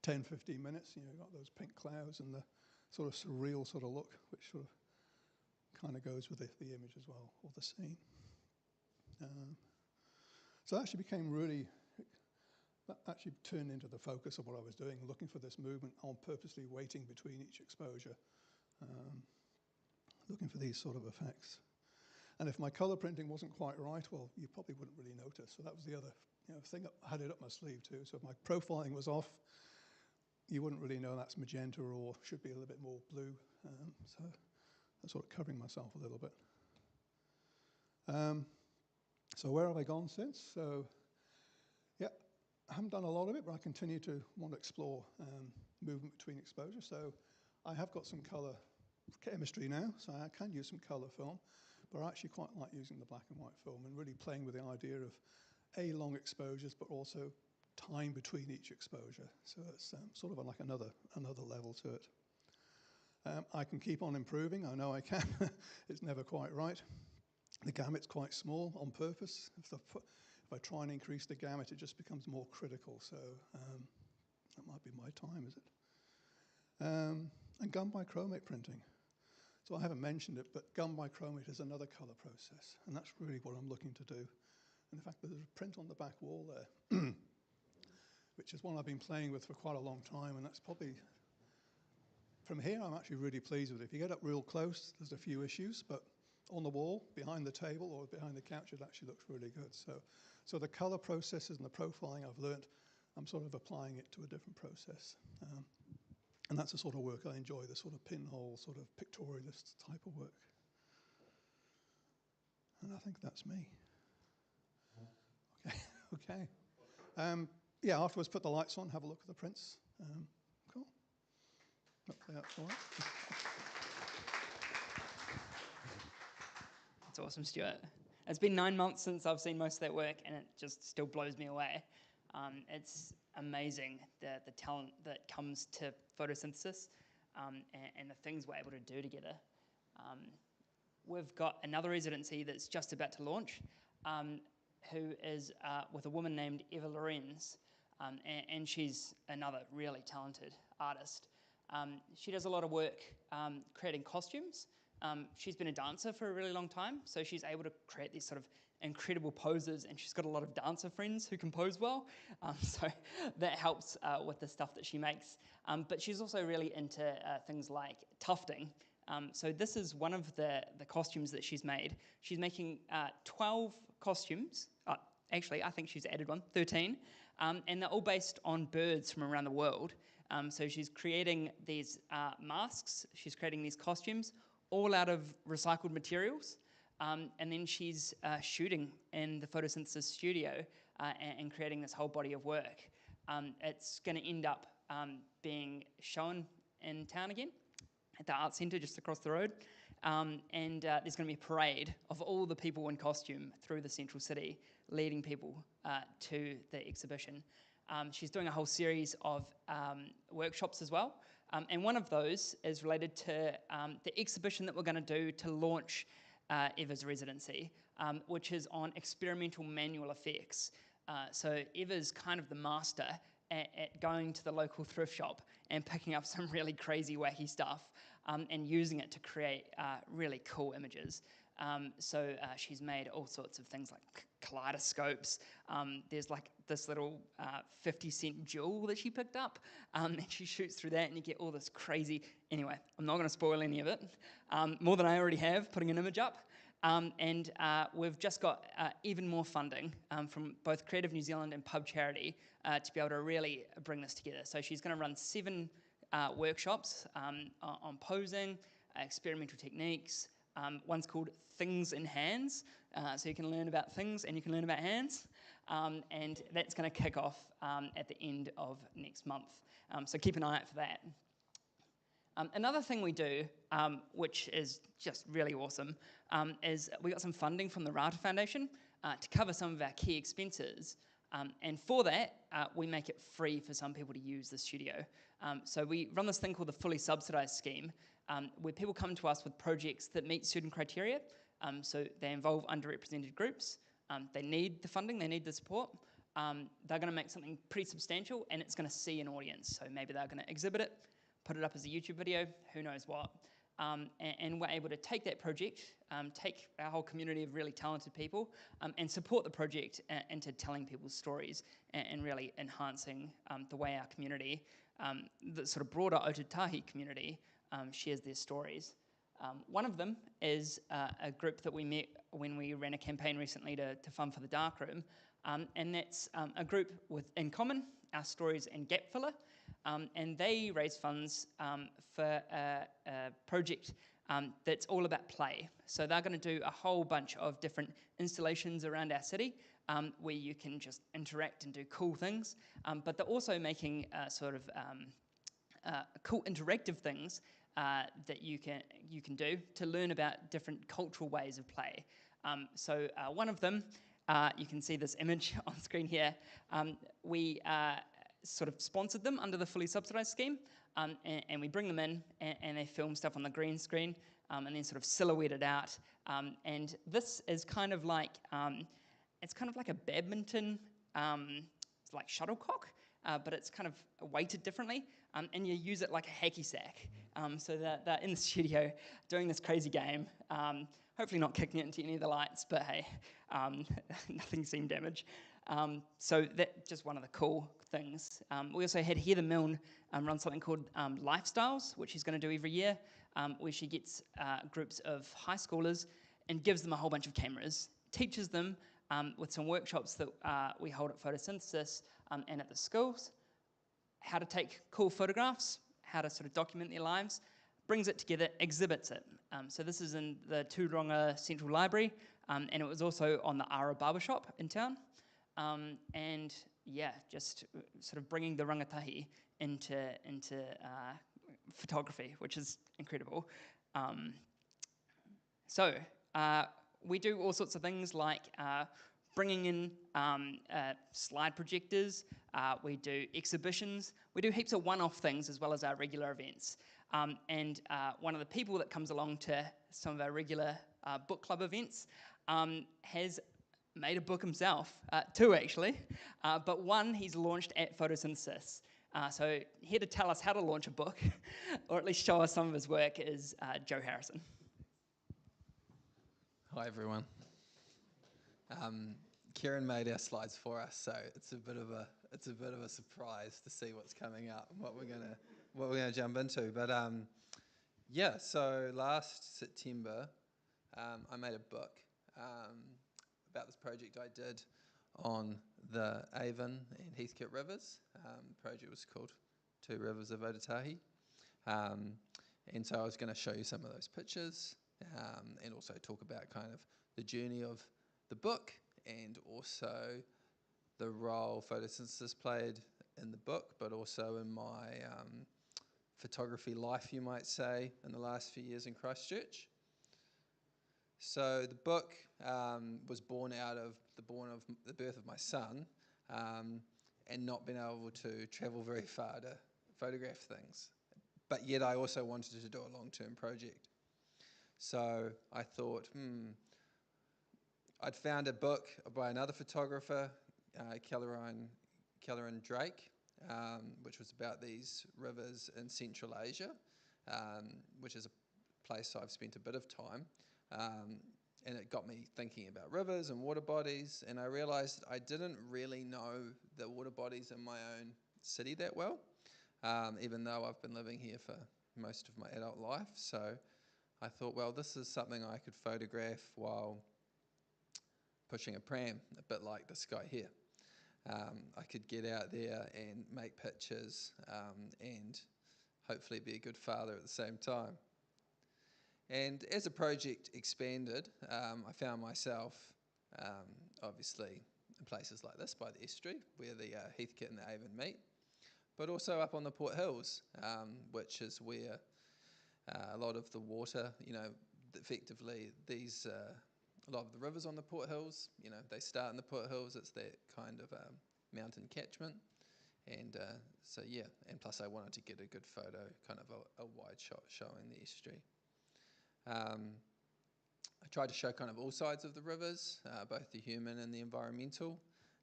10, 15 minutes, you got those pink clouds and the sort of surreal sort of look, which sort of kind of goes with the image as well, or the scene. So that actually that actually turned into the focus of what I was doing, looking for this movement on purposely waiting between each exposure, looking for these sort of effects. And if my color printing wasn't quite right, well, you probably wouldn't really notice. So that was the other thing. I had it up my sleeve too. So if my profiling was off, you wouldn't really know that's magenta or should be a little bit more blue. So I'm sort of covering myself a little bit. So where have I gone since? So, yeah, I haven't done a lot of it, but I continue to want to explore movement between exposures. So I have got some color chemistry now, so I can use some color film, but I actually quite like using the black and white film and really playing with the idea of long exposures, but also time between each exposure. So it's sort of like another level to it. I can keep on improving. I know I can. It's never quite right. The gamut's quite small on purpose. If I try and increase the gamut, it just becomes more critical. So that might be my time, is it? And gun bichromate printing. So I haven't mentioned it, but gun bichromate is another color process, and that's really what I'm looking to do. And in fact, there's a print on the back wall there, which is one I've been playing with for quite a long time, and that's probably, from here, I'm actually really pleased with it. If you get up real close, there's a few issues, but on the wall, behind the table, or behind the couch, it actually looks really good. So the color processes and the profiling I've learned, I'm sort of applying it to a different process. And that's the sort of work I enjoy, the sort of pinhole, sort of pictorialist type of work. And I think that's me. Okay, okay. Yeah, afterwards put the lights on, have a look at the prints. Cool. Hopefully that's all right. That's awesome, Stuart. It's been 9 months since I've seen most of that work, and it just still blows me away. It's amazing the talent that comes to photosynthesis and the things we're able to do together. We've got another residency that's just about to launch, who is with a woman named Eva Lorenz, and she's another really talented artist. She does a lot of work creating costumes. She's been a dancer for a really long time, so she's able to create these sort of incredible poses, and she's got a lot of dancer friends who can pose well, so that helps with the stuff that she makes. But she's also really into things like tufting. So this is one of the costumes that she's made. She's making 12 costumes. Actually, I think she's added one, 13. And they're all based on birds from around the world. So she's creating these masks, she's creating these costumes, all out of recycled materials. And then she's shooting in the photosynthesis studio and creating this whole body of work. It's going to end up being shown in town again at the art centre just across the road. And there's going to be a parade of all the people in costume through the central city, leading people to the exhibition. She's doing a whole series of workshops as well. And one of those is related to the exhibition that we're going to do to launch Eva's residency, which is on experimental manual effects. So Eva's kind of the master at going to the local thrift shop and picking up some really crazy, wacky stuff and using it to create really cool images. So she's made all sorts of things like kaleidoscopes. There's like this little 50-cent jewel that she picked up, and she shoots through that and you get all this crazy... Anyway, I'm not going to spoil any of it, more than I already have, putting an image up. And we've just got even more funding from both Creative New Zealand and Pub Charity to be able to really bring this together. So she's going to run 7 workshops on posing, experimental techniques. One's called Things in Hands, so you can learn about things and you can learn about hands. And that's going to kick off at the end of next month. So keep an eye out for that. Another thing we do, which is just really awesome, is we got some funding from the Rata Foundation to cover some of our key expenses. And for that, we make it free for some people to use the studio. So we run this thing called the fully subsidised scheme, where people come to us with projects that meet certain criteria. So they involve underrepresented groups. They need the funding, they need the support. They're going to make something pretty substantial, and it's going to see an audience. So maybe they're going to exhibit it, put it up as a YouTube video, who knows what. And we're able to take that project, take our whole community of really talented people, and support the project into telling people's stories and really enhancing the way our community, the sort of broader Otatahi community, shares their stories. One of them is a group that we met when we ran a campaign recently to fund for the darkroom, and that's a group with in common, Our Stories and Gap Filler, and they raise funds for a project that's all about play. So they're going to do a whole bunch of different installations around our city where you can just interact and do cool things, but they're also making sort of cool interactive things that you can do to learn about different cultural ways of play. So one of them, you can see this image on screen here. We sort of sponsored them under the fully subsidised scheme, and we bring them in and they film stuff on the green screen and then sort of silhouette it out. And this is kind of like it's kind of like a badminton, it's like shuttlecock, but it's kind of weighted differently, and you use it like a hacky sack. So they're in the studio doing this crazy game, hopefully not kicking it into any of the lights, but hey, nothing seemed damaged. So that's just one of the cool things. We also had Heather Milne run something called Lifestyles, which she's going to do every year, where she gets groups of high schoolers and gives them a whole bunch of cameras, teaches them with some workshops that we hold at Photosynthesis and at the schools. How to take cool photographs, how to sort of document their lives, brings it together, exhibits it. So this is in the Tūronga Central Library, and it was also on the Ara Barbershop in town. And yeah, just sort of bringing the rangatahi into photography, which is incredible. So we do all sorts of things like bringing in slide projectors, we do exhibitions, we do heaps of one-off things as well as our regular events. And one of the people that comes along to some of our regular book club events has made a book himself, two actually, but one he's launched at Photosynthesis. So here to tell us how to launch a book, or at least show us some of his work, is Joe Harrison. Hi everyone. Kieran made our slides for us, so it's a bit of a surprise to see what's coming up and what we're gonna jump into. But yeah, so last September, I made a book about this project I did on the Avon and Heathcote rivers. The project was called Two Rivers of Otatahi. And so I was going to show you some of those pictures and also talk about kind of the journey of the book and also the role photosynthesis played in the book, but also in my photography life, you might say, in the last few years in Christchurch. So the book was born out of the birth of my son, and not being able to travel very far to photograph things. But yet I also wanted to do a long-term project. So I thought, I'd found a book by another photographer, Kieran Drake, which was about these rivers in Central Asia, which is a place I've spent a bit of time. And it got me thinking about rivers and water bodies, and I realised I didn't really know the water bodies in my own city that well, even though I've been living here for most of my adult life. So I thought, well, this is something I could photograph while pushing a pram, a bit like this guy here. I could get out there and make pictures and hopefully be a good father at the same time. And as the project expanded, I found myself obviously in places like this by the estuary where the Heathcote and the Avon meet, but also up on the Port Hills, which is where a lot of the water, effectively these, a lot of the rivers on the Port Hills, they start in the Port Hills. It's that kind of mountain catchment. And so yeah, and plus I wanted to get a good photo, kind of a wide shot showing the estuary. I tried to show kind of all sides of the rivers, both the human and the environmental,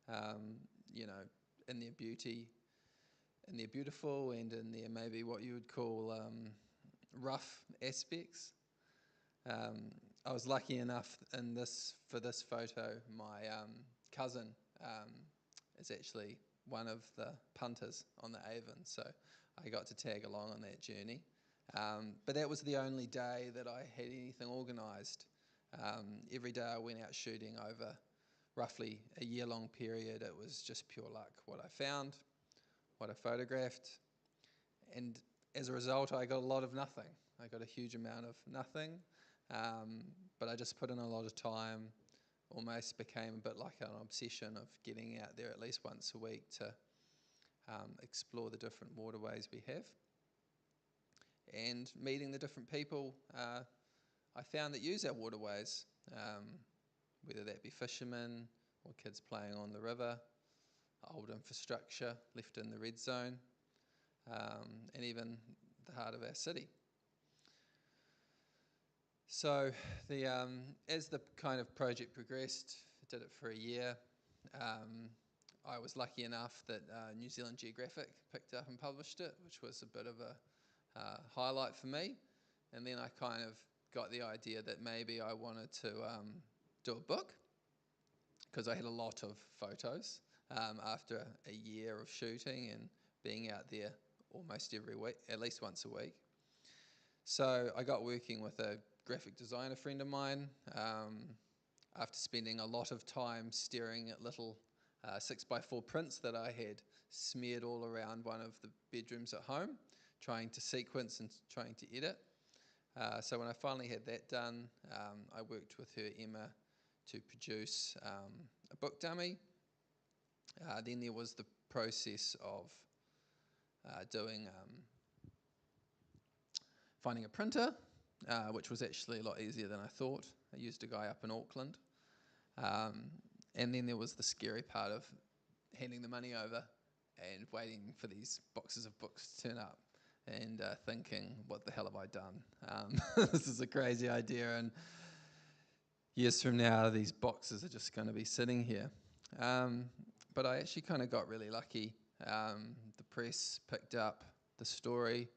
in their beauty, in their beautiful, and in their maybe what you would call rough aspects. I was lucky enough for this photo, my cousin is actually one of the punters on the Avon, so I got to tag along on that journey. But that was the only day that I had anything organised. Every day I went out shooting over roughly a year-long period. It was just pure luck, what I found, what I photographed. And as a result, I got a lot of nothing. I got a huge amount of nothing, but I just put in a lot of time, almost became a bit like an obsession of getting out there at least once a week to explore the different waterways we have. And meeting the different people I found that use our waterways, whether that be fishermen or kids playing on the river, old infrastructure left in the red zone, and even the heart of our city. So as the kind of project progressed, I did it for a year. I was lucky enough that New Zealand Geographic picked up and published it, which was a bit of a highlight for me. And then I kind of got the idea that maybe I wanted to do a book, because I had a lot of photos after a year of shooting and being out there almost every week, at least once a week. So I got working with a graphic designer friend of mine. after spending a lot of time staring at little 6x4 prints that I had smeared all around one of the bedrooms at home, trying to sequence and trying to edit. So when I finally had that done, I worked with her, Emma, to produce a book dummy. Then there was the process of finding a printer, which was actually a lot easier than I thought. I used a guy up in Auckland. And then there was the scary part of handing the money over and waiting for these boxes of books to turn up and thinking, what the hell have I done? This is a crazy idea, and years from now, these boxes are just going to be sitting here. But I actually kind of got really lucky. The press picked up the story,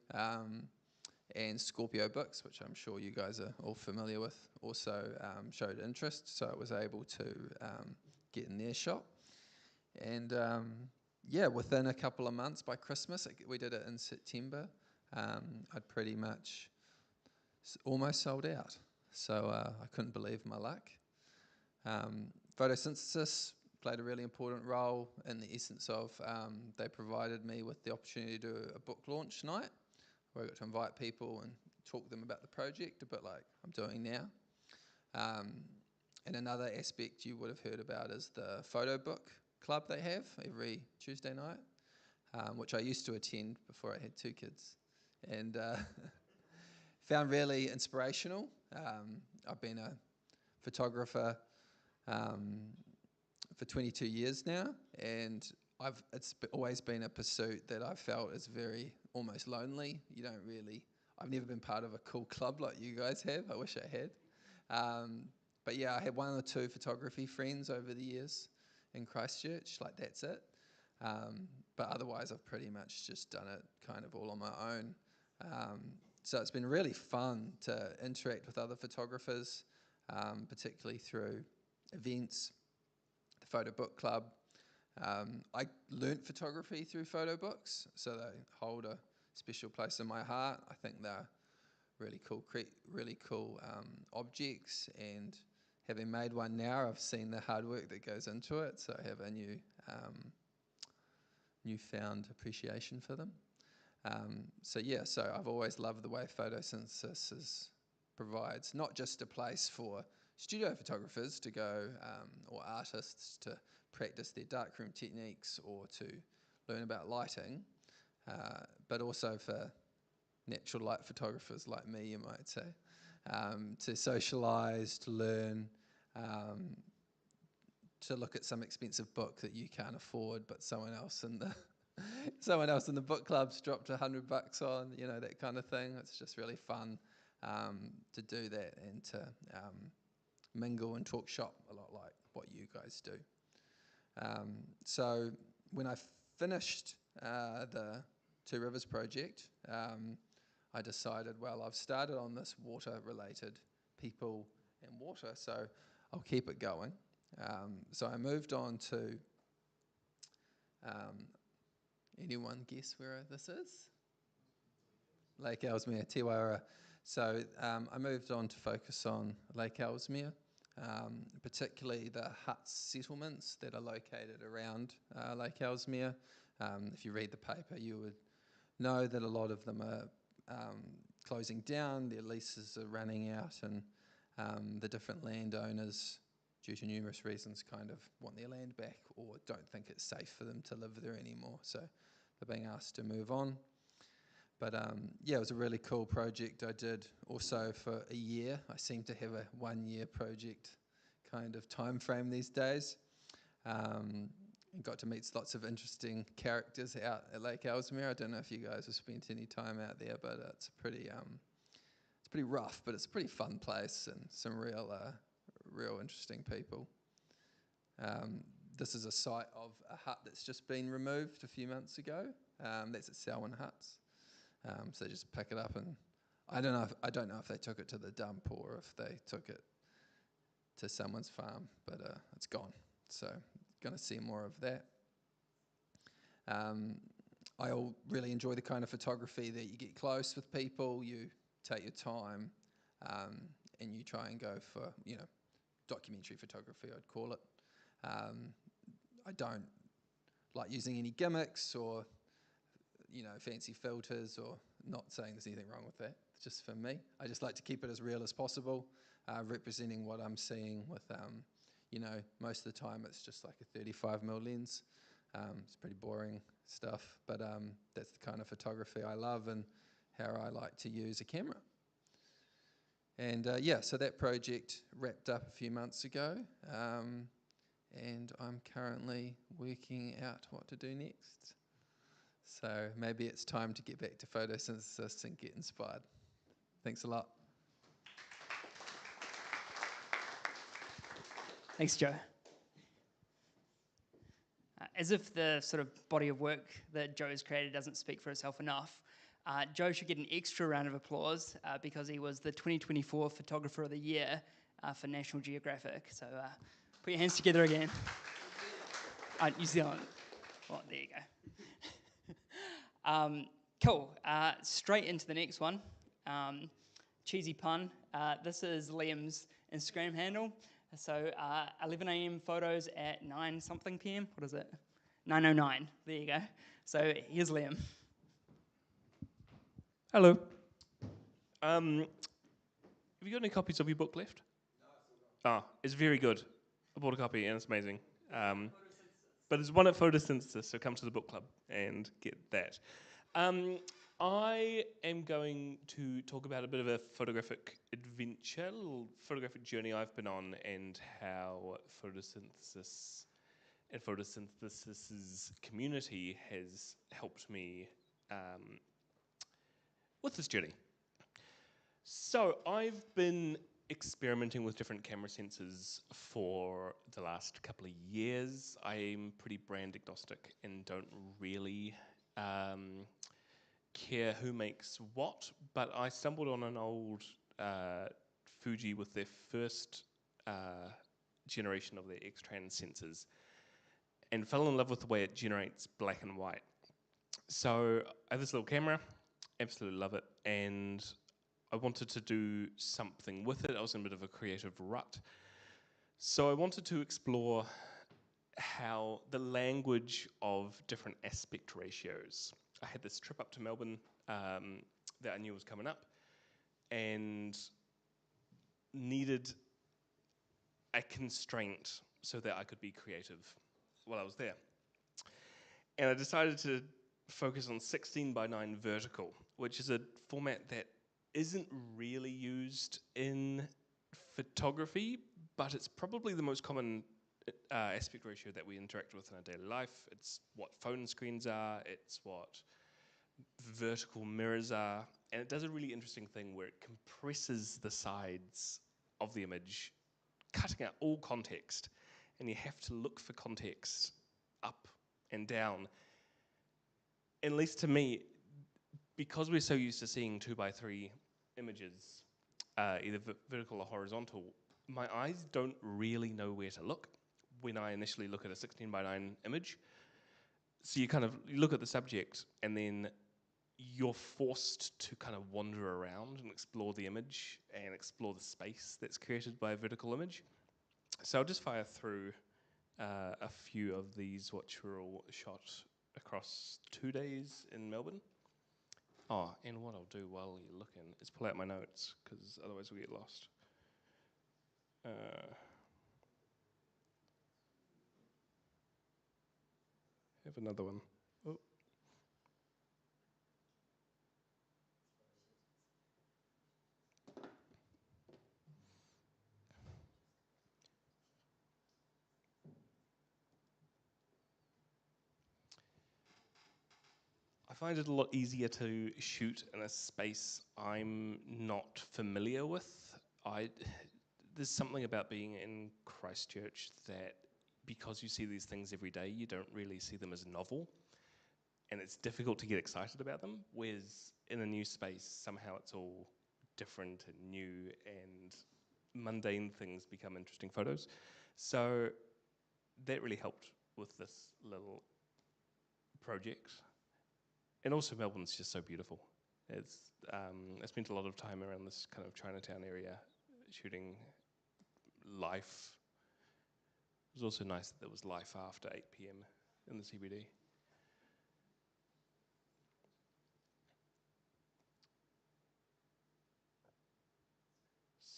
and Scorpio Books, which I'm sure you guys are all familiar with, also showed interest, so I was able to get in their shop. And within a couple of months, by Christmas, we did it in September, I'd pretty much almost sold out. So I couldn't believe my luck. Photosynthesis played a really important role in the essence of they provided me with the opportunity to do a book launch night where I got to invite people and talk to them about the project, a bit like I'm doing now. And another aspect you would have heard about is the photo book club they have every Tuesday night, which I used to attend before I had 2 kids, and found really inspirational. I've been a photographer for 22 years now, and it's always been a pursuit that I felt is very almost lonely. I've never been part of a cool club like you guys have. I wish I had. But yeah, I had 1 or 2 photography friends over the years in Christchurch, like that's it. But otherwise I've pretty much just done it kind of all on my own. So it's been really fun to interact with other photographers, particularly through events, the Photo Book Club. I learnt photography through photo books, so they hold a special place in my heart. I think they're really cool objects, and having made one now, I've seen the hard work that goes into it, so I have a newfound appreciation for them. So I've always loved the way Photosynthesis provides not just a place for studio photographers to go, or artists to practice their darkroom techniques or to learn about lighting, but also for natural light photographers like me, you might say, to socialise, to learn, to look at some expensive book that you can't afford, but someone else in the book club's dropped $100 on, that kind of thing. It's just really fun to do that and to mingle and talk shop a lot like what you guys do. So when I finished the Two Rivers project, I decided, well, I've started on this water-related people and water, so I'll keep it going. So I moved on to, anyone guess where this is? Lake Ellesmere, Te Waiora. So I moved on to focus on Lake Ellesmere, particularly the huts settlements that are located around Lake Ellesmere. If you read the paper, you would know that a lot of them are closing down, their leases are running out, and the different landowners, due to numerous reasons, kind of want their land back or don't think it's safe for them to live there anymore. So they're being asked to move on. But it was a really cool project I did also for a year. I seem to have a 1-year project kind of time frame these days. And got to meet lots of interesting characters out at Lake Ellesmere. I don't know if you guys have spent any time out there, but it's pretty rough, but it's a pretty fun place and some real interesting people. This is a site of a hut that's just been removed a few months ago. That's at Selwyn Huts. So they just pick it up, and I don't know if they took it to the dump or if they took it to someone's farm, but it's gone. So going to see more of that. I really enjoy the kind of photography that you get close with people, you take your time, and you try and go for documentary photography, I'd call it. I don't like using any gimmicks or, fancy filters, or not saying there's anything wrong with that. It's just for me. I just like to keep it as real as possible, representing what I'm seeing with, most of the time it's just like a 35mm lens. It's pretty boring stuff, but that's the kind of photography I love and how I like to use a camera. And so that project wrapped up a few months ago, and I'm currently working out what to do next. So maybe it's time to get back to photosynthesis and get inspired. Thanks a lot. Thanks, Joe. As if the sort of body of work that Joe has created doesn't speak for itself enough, Joe should get an extra round of applause because he was the 2024 Photographer of the Year for National Geographic. So put your hands together again. New Zealand. Well, there you go. Cool. Straight into the next one. Cheesy pun. This is Liam's Instagram handle. So 11 a.m. photos at 9 something p.m. What is it? 9:09. There you go. So here's Liam. Hello. Have you got any copies of your book left? No, it's very good. I bought a copy and it's amazing. But there's one at Photosynthesis, so come to the book club and get that. I am going to talk about a bit of a photographic adventure, a little photographic journey I've been on, and how photosynthesis and photosynthesis's community has helped me with this journey. So I've been experimenting with different camera sensors for the last couple of years. I'm pretty brand agnostic and don't really care who makes what, but I stumbled on an old Fuji with their first generation of their X-Trans sensors and fell in love with the way it generates black and white. So I have this little camera, absolutely love it, and I wanted to do something with it. I was in a bit of a creative rut. So I wanted to explore how the language of different aspect ratios. I had this trip up to Melbourne that I knew was coming up and needed a constraint so that I could be creative while I was there. And I decided to focus on 16:9 vertical, which is a format that isn't really used in photography, but it's probably the most common aspect ratio that we interact with in our daily life. It's what phone screens are, it's what vertical mirrors are, and it does a really interesting thing where it compresses the sides of the image, cutting out all context, and you have to look for context up and down. At least to me, because we're so used to seeing 2x3 images, either vertical or horizontal, my eyes don't really know where to look when I initially look at a 16:9 image. So you look at the subject and then you're forced to kind of wander around and explore the image and explore the space that's created by a vertical image. So I'll just fire through a few of these, which were all shot across 2 days in Melbourne. Oh, and what I'll do while you're looking is pull out my notes, because otherwise we'll get lost. Have another one. Oh. I find it a lot easier to shoot in a space I'm not familiar with. There's something about being in Christchurch that, because you see these things every day, you don't really see them as novel, and it's difficult to get excited about them, whereas in a new space, somehow it's all different and new, and mundane things become interesting photos. So that really helped with this little project. And also Melbourne's just so beautiful. I spent a lot of time around this kind of Chinatown area shooting life. It was also nice that there was life after 8 p.m. in the CBD.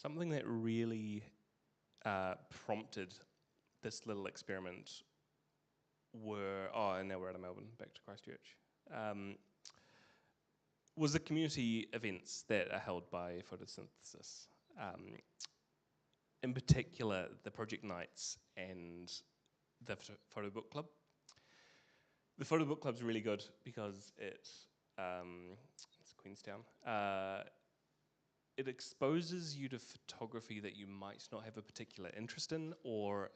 Something that really prompted this little experiment and now we're out of Melbourne, back to Christchurch, was the community events that are held by Photosynthesis. In particular, the project nights and the photo book club. The photo book club's really good because it's Queenstown. It exposes you to photography that you might not have a particular interest in or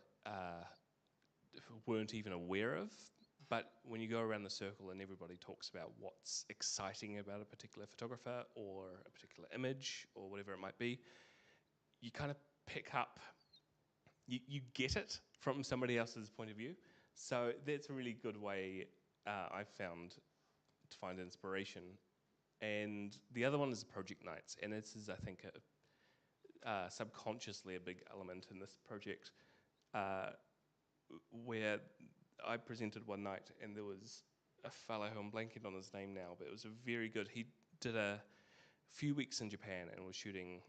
weren't even aware of. But when you go around the circle and everybody talks about what's exciting about a particular photographer or a particular image or whatever it might be, you kind of pick up, you get it from somebody else's point of view. So that's a really good way I've found to find inspiration. And the other one is project nights, and this is, I think, subconsciously a big element in this project, where I presented one night, and there was a fellow who I'm blanking on his name now, but it was a very good. He did a few weeks in Japan and was shooting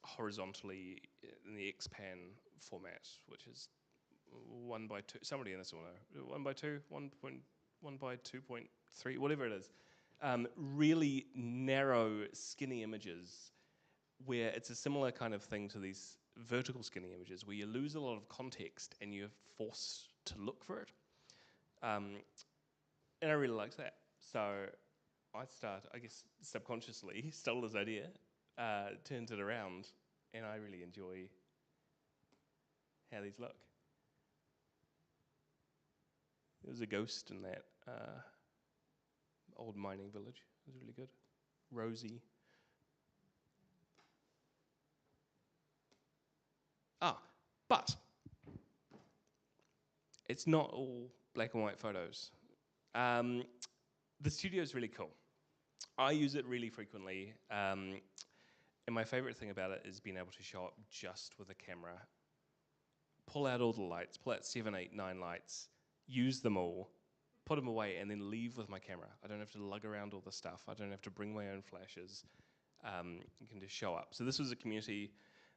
horizontally in the X-Pan format, which is 1:2. Somebody in this will know. 1:2, 1.2.3, whatever it is. Really narrow, skinny images where it's a similar kind of thing to these vertical skinny images where you lose a lot of context and you're forced to look for it. And I really liked that. So I guess subconsciously, stole his idea, turned it around, and I really enjoy how these look. There was a ghost in that old mining village. It was really good. Rosy. But it's not all black and white photos. The studio is really cool. I use it really frequently, and my favorite thing about it is being able to show up just with a camera, pull out all the lights, pull out 7, 8, 9 lights, use them all, put them away, and then leave with my camera. I don't have to lug around all the stuff. I don't have to bring my own flashes. You can just show up. So this was a community.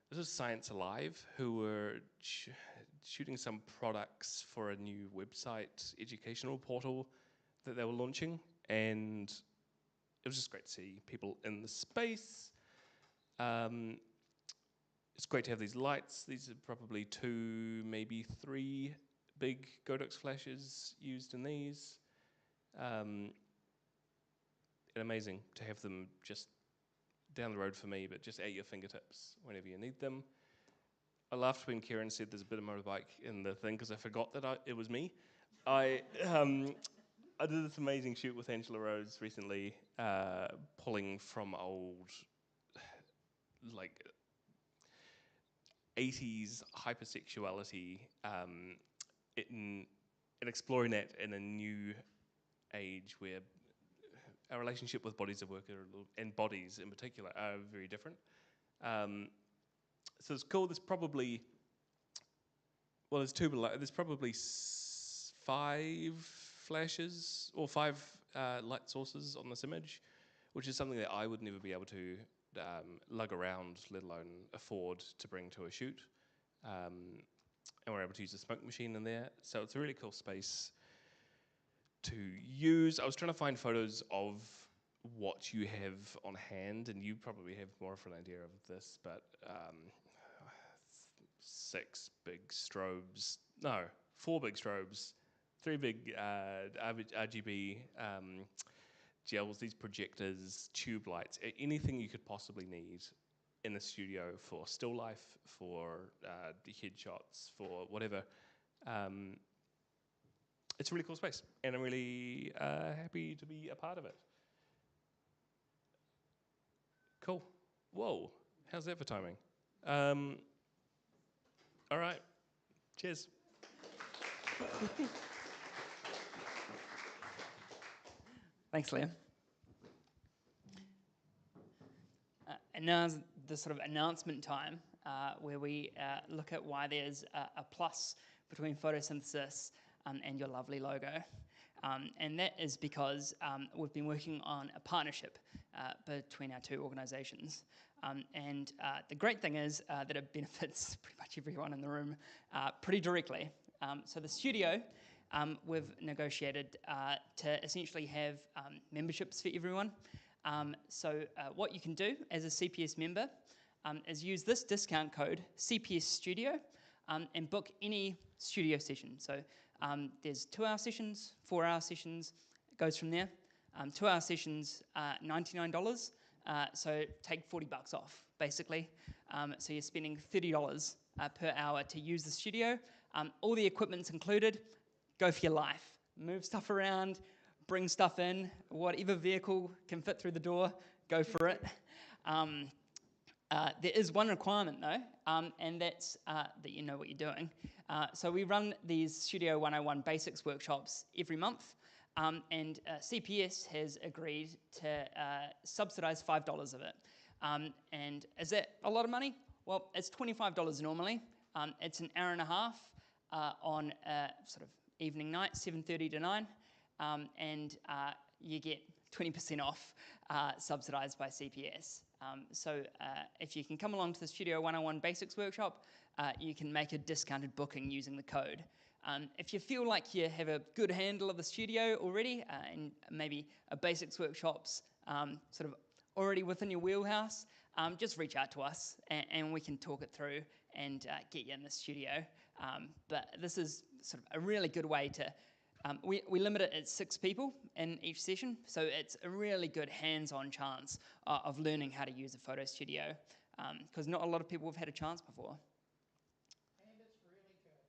This was Science Alive, who were shooting some products for a new website, educational portal that they were launching, and it was just great to see people in the space. It's great to have these lights. These are probably 2, maybe 3 big Godox flashes used in these. And amazing to have them just down the road for me, but just at your fingertips whenever you need them. I laughed when Kieran said there's a bit of motorbike in the thing because I forgot that it was me. I did this amazing shoot with Angela Rose recently, pulling from old, like, 80s hypersexuality, and exploring that in a new age where our relationship with bodies of work and bodies in particular are very different. So it's cool. There's probably, there's probably 5 flashes or 5 light sources on this image, which is something that I would never be able to lug around, let alone afford to bring to a shoot. And we're able to use a smoke machine in there. So it's a really cool space to use. I was trying to find photos of what you have on hand, and you probably have more of an idea of this, but 4 big strobes, 3 big RGB gels, these projectors, tube lights, anything you could possibly need in the studio for still life, for the headshots, for whatever. It's a really cool space, and I'm really happy to be a part of it. Cool. Whoa, how's that for timing? All right, cheers. Thanks, Liam. And now is the sort of announcement time. where we look at why there's a plus between photosynthesis and your lovely logo. And that is because we've been working on a partnership between our two organisations. And the great thing is that it benefits pretty much everyone in the room pretty directly. So the studio, we've negotiated to essentially have memberships for everyone. So what you can do as a CPS member is use this discount code, CPS Studio, and book any studio session. So there's 2-hour sessions, 4-hour sessions, it goes from there. 2-hour sessions, $99, so take $40 off, basically. So you're spending $30 per hour to use the studio. All the equipment's included. Go for your life. Move stuff around, bring stuff in, whatever vehicle can fit through the door, go for it. There is one requirement though, and that's that you know what you're doing. So we run these Studio 101 basics workshops every month, and CPS has agreed to subsidise $5 of it. And is that a lot of money? Well, it's $25 normally. It's an hour and a half on sort of evening night, 7:30 to 9, and you get 20% off, subsidised by CPS. So if you can come along to the Studio 101 Basics Workshop, you can make a discounted booking using the code. If you feel like you have a good handle of the studio already, and maybe a Basics Workshop's sort of already within your wheelhouse, just reach out to us and we can talk it through and get you in the studio. But this is sort of a really good way to, we limit it at 6 people in each session, so it's a really good hands-on chance of learning how to use a photo studio, because not a lot of people have had a chance before. And it's really good.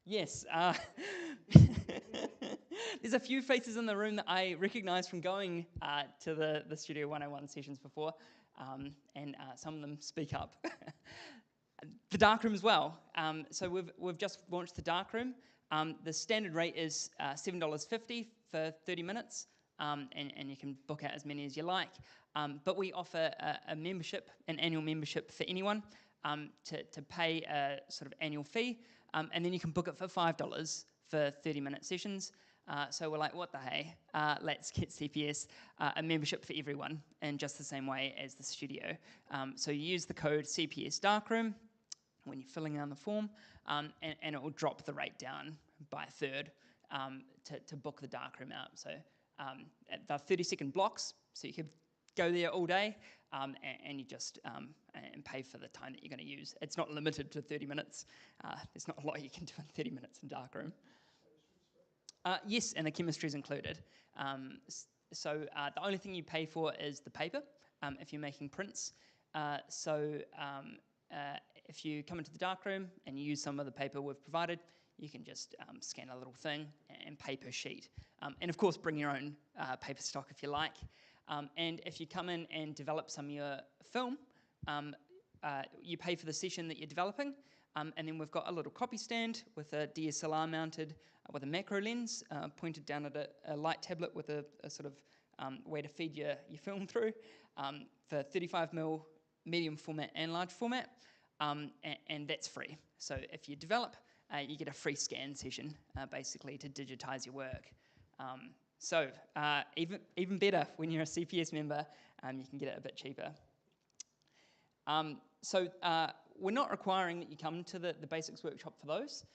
Yes. There's a few faces in the room that I recognise from going to the Studio 101 sessions before, and some of them speak up. The darkroom as well. So we've just launched the darkroom. The standard rate is $7.50 for 30 minutes, and you can book out as many as you like. But we offer a membership, an annual membership for anyone to pay a sort of annual fee, and then you can book it for $5 for 30-minute sessions. So we're like, what the hey? Let's get CPS a membership for everyone in just the same way as the studio. So you use the code CPS Darkroom when you're filling out the form, and it will drop the rate down by a third to book the darkroom out. So they're 30-second blocks, so you could go there all day, and you just and pay for the time that you're going to use. It's not limited to 30 minutes. There's not a lot you can do in 30 minutes in darkroom. Yes, and the chemistry is included. So the only thing you pay for is the paper if you're making prints. If you come into the darkroom and you use some of the paper we've provided, you can just scan a little thing and pay per sheet. And of course, bring your own paper stock if you like. And if you come in and develop some of your film, you pay for the session that you're developing. And then we've got a little copy stand with a DSLR mounted with a macro lens pointed down at a light tablet with a sort of way to feed your film through for 35mm medium format and large format. And that's free. So if you develop, you get a free scan session, basically, to digitize your work. So even better, when you're a CPS member, you can get it a bit cheaper. So we're not requiring that you come to the basics workshop for those.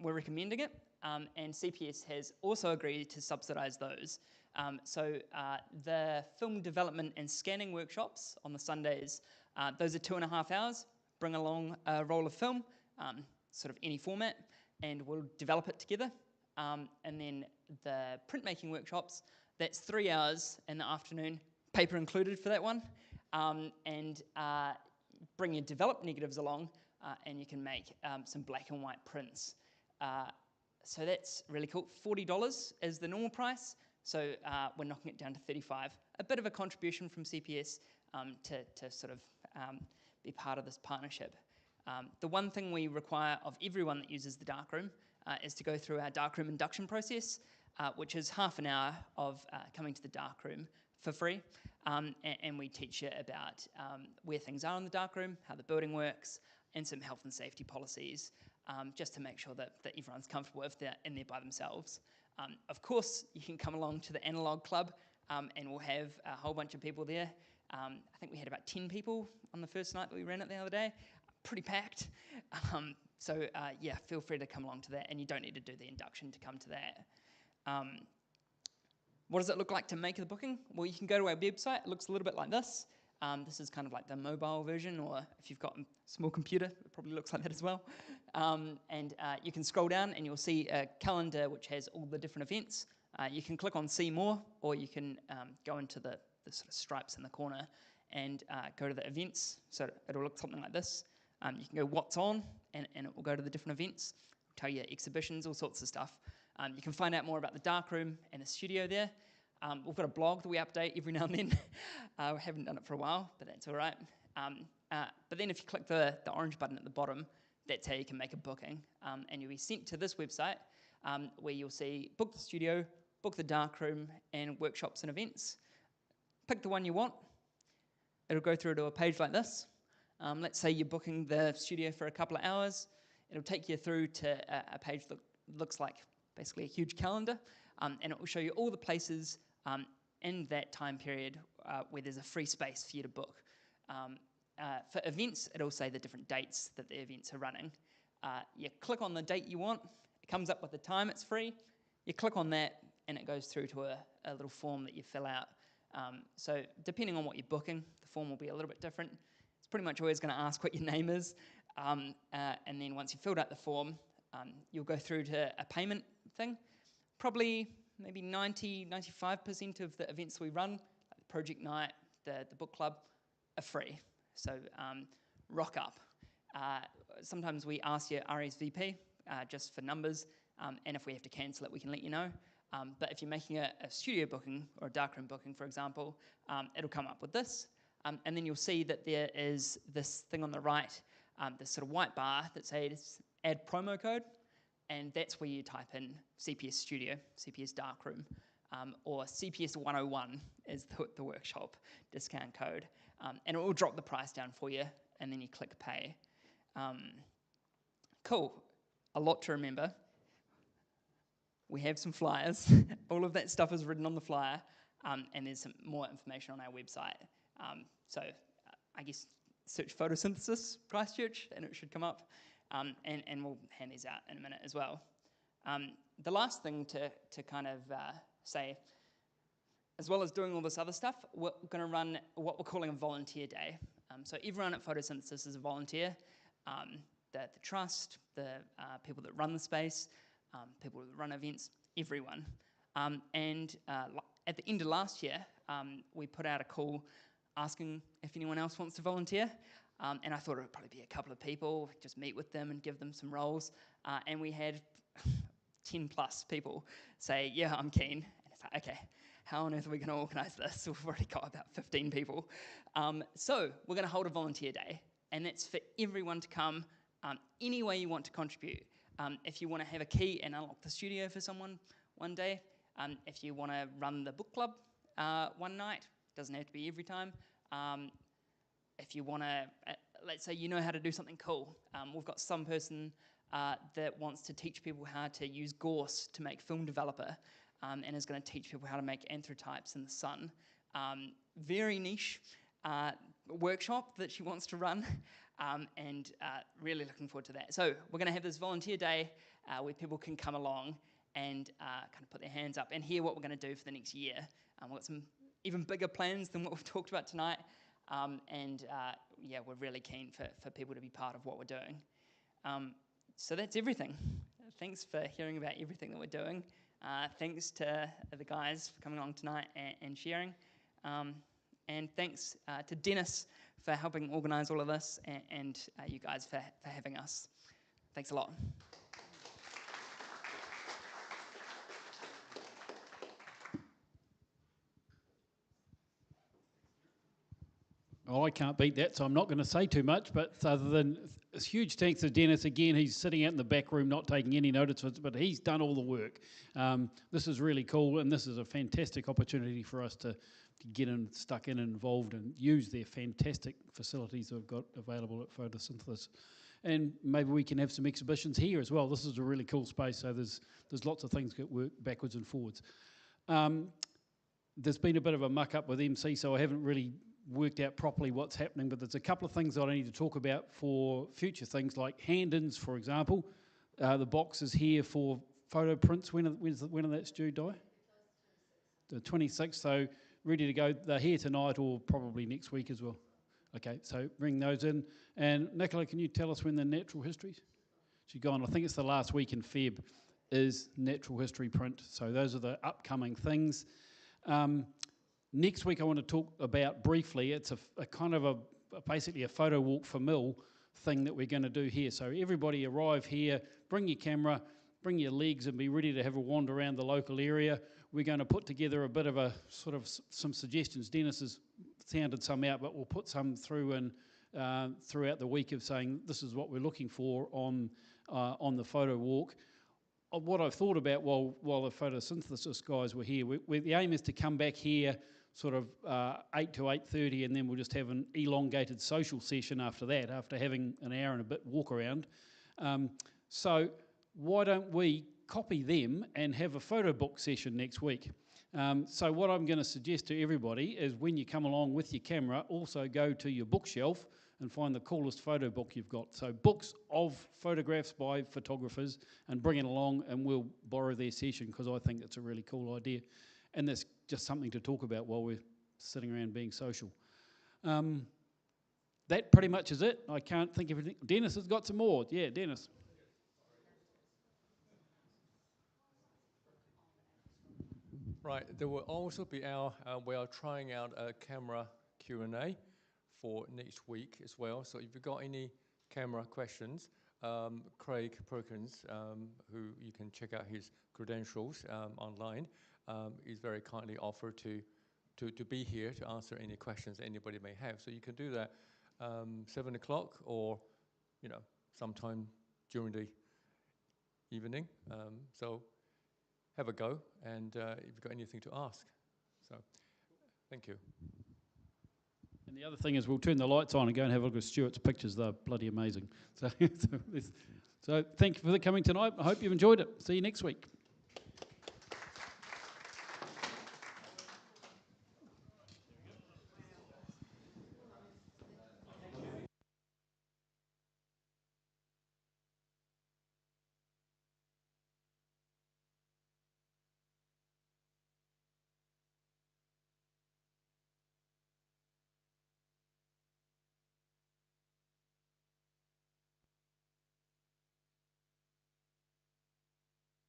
We're recommending it, and CPS has also agreed to subsidise those. So the film development and scanning workshops on the Sundays, those are 2.5 hours. Bring along a roll of film, sort of any format, and we'll develop it together. And then the printmaking workshops, that's 3 hours in the afternoon, paper included for that one. And bring your developed negatives along, and you can make some black and white prints. So that's really cool. $40 is the normal price, so we're knocking it down to $35. A bit of a contribution from CPS to sort of be part of this partnership. The one thing we require of everyone that uses the darkroom is to go through our darkroom induction process, which is half an hour of coming to the darkroom for free, and we teach you about where things are in the darkroom, how the building works, and some health and safety policies, just to make sure that everyone's comfortable if they're in there by themselves. Of course, you can come along to the Analog Club, and we'll have a whole bunch of people there. I think we had about 10 people on the first night that we ran it the other day. Pretty packed. So yeah, feel free to come along to that, and you don't need to do the induction to come to that. What does it look like to make the booking? Well, you can go to our website. It looks a little bit like this. This is kind of like the mobile version, or if you've got a small computer, it probably looks like that as well. And you can scroll down and you'll see a calendar which has all the different events. You can click on See More, or you can go into the sort of stripes in the corner and go to the events. So it'll look something like this. You can go What's On, and it will go to the different events, tell you exhibitions, all sorts of stuff. You can find out more about the darkroom and the studio there. We've got a blog that we update every now and then. We haven't done it for a while, but that's all right. But then if you click the orange button at the bottom, that's how you can make a booking. And you'll be sent to this website where you'll see book the studio, book the darkroom, and workshops and events. Pick the one you want. It'll go through to a page like this. Let's say you're booking the studio for a couple of hours. It'll take you through to a page that looks like basically a huge calendar, and it will show you all the places in that time period where there's a free space for you to book. For events, it'll say the different dates that the events are running. You click on the date you want, it comes up with the time it's free. You click on that, and it goes through to a little form that you fill out. So depending on what you're booking, the form will be a little bit different. It's pretty much always going to ask what your name is, and then once you've filled out the form, you'll go through to a payment thing. Probably maybe 95% of the events we run, like the project night, the book club, are free. So rock up. Sometimes we ask you RSVP just for numbers, and if we have to cancel it, we can let you know. But if you're making a studio booking or a darkroom booking, for example, it'll come up with this. And then you'll see that there is this thing on the right, this sort of white bar that says add promo code, and that's where you type in CPS Studio, CPS Darkroom, or CPS 101 is the workshop discount code. And it will drop the price down for you, and then you click pay. Cool, a lot to remember. We have some flyers. All of that stuff is written on the flyer, and there's some more information on our website. So I guess search Photosynthesis Christchurch, and it should come up. And we'll hand these out in a minute as well. The last thing to kind of say, as well as doing all this other stuff, we're going to run what we're calling a volunteer day. So everyone at Photosynthesis is a volunteer. The trust, the people that run the space, people that run events, everyone. And at the end of last year, we put out a call asking if anyone else wants to volunteer. And I thought it would probably be a couple of people, just meet with them and give them some roles. And we had 10 plus people say, yeah, I'm keen. And it's like, okay, how on earth are we going to organise this? We've already got about 15 people. So we're going to hold a volunteer day. And that's for everyone to come any way you want to contribute. If you want to have a key and unlock the studio for someone one day, if you want to run the book club one night, doesn't have to be every time. If you want to, let's say you know how to do something cool. We've got some person that wants to teach people how to use Gorse to make Film Developer, and is going to teach people how to make anthrotypes in the sun. Very niche workshop that she wants to run, and really looking forward to that. So we're going to have this volunteer day where people can come along and kind of put their hands up and hear what we're going to do for the next year. We've got some even bigger plans than what we've talked about tonight. Yeah, we're really keen for people to be part of what we're doing. So that's everything. Thanks for hearing about everything that we're doing. Thanks to the guys for coming along tonight and sharing. And thanks to Dennis for helping organise all of this, and you guys for having us. Thanks a lot. Oh, I can't beat that, so I'm not going to say too much, but other than a huge thanks to Dennis again. He's sitting out in the back room not taking any notice, but he's done all the work. This is really cool, and this is a fantastic opportunity for us to to get stuck in and involved and use their fantastic facilities they've got available at Photosynthesis. And maybe we can have some exhibitions here as well. This is a really cool space, so there's lots of things that work backwards and forwards. There's been a bit of a muck up with MC, so I haven't really worked out properly what's happening, but there's a couple of things that I need to talk about for future things, like hand-ins, for example. The box is here for photo prints. When are that's due, Di? The 26th, so ready to go. They're here tonight or probably next week as well. Okay, so bring those in. And Nicola, can you tell us when the natural histories? She's gone. I think it's the last week in Feb is natural history print. So those are the upcoming things. Next week I want to talk about briefly, it's a kind of basically a photo walk for Mill thing that we're going to do here. So everybody arrive here, bring your camera, bring your legs and be ready to have a wander around the local area. We're going to put together a bit of a sort of some suggestions. Dennis has sounded some out, but we'll put some through and throughout the week of saying this is what we're looking for on the photo walk. What I've thought about while the photosynthesis guys were here, the aim is to come back here sort of 8 to 8:30, and then we'll just have an elongated social session after that, after having an hour and a bit walk around. So why don't we copy them and have a photo book session next week? So what I'm going to suggest to everybody is when you come along with your camera, also go to your bookshelf and find the coolest photo book you've got. So books of photographs by photographers, and bring it along and we'll borrow their session, because I think that's a really cool idea. And that's just something to talk about while we're sitting around being social. That pretty much is it. I can't think of anything. Dennis has got some more. Yeah, Dennis. Right, there will also be we are trying out a camera Q&A for next week as well. So if you've got any camera questions, Craig Perkins, who you can check out his credentials online, is very kindly offered to be here to answer any questions anybody may have. So you can do that 7 o'clock or sometime during the evening. So have a go, and if you've got anything to ask. So thank you. And the other thing is we'll turn the lights on and go and have a look at Stuart's pictures. They're bloody amazing. So thank you for coming tonight. I hope you've enjoyed it. See you next week.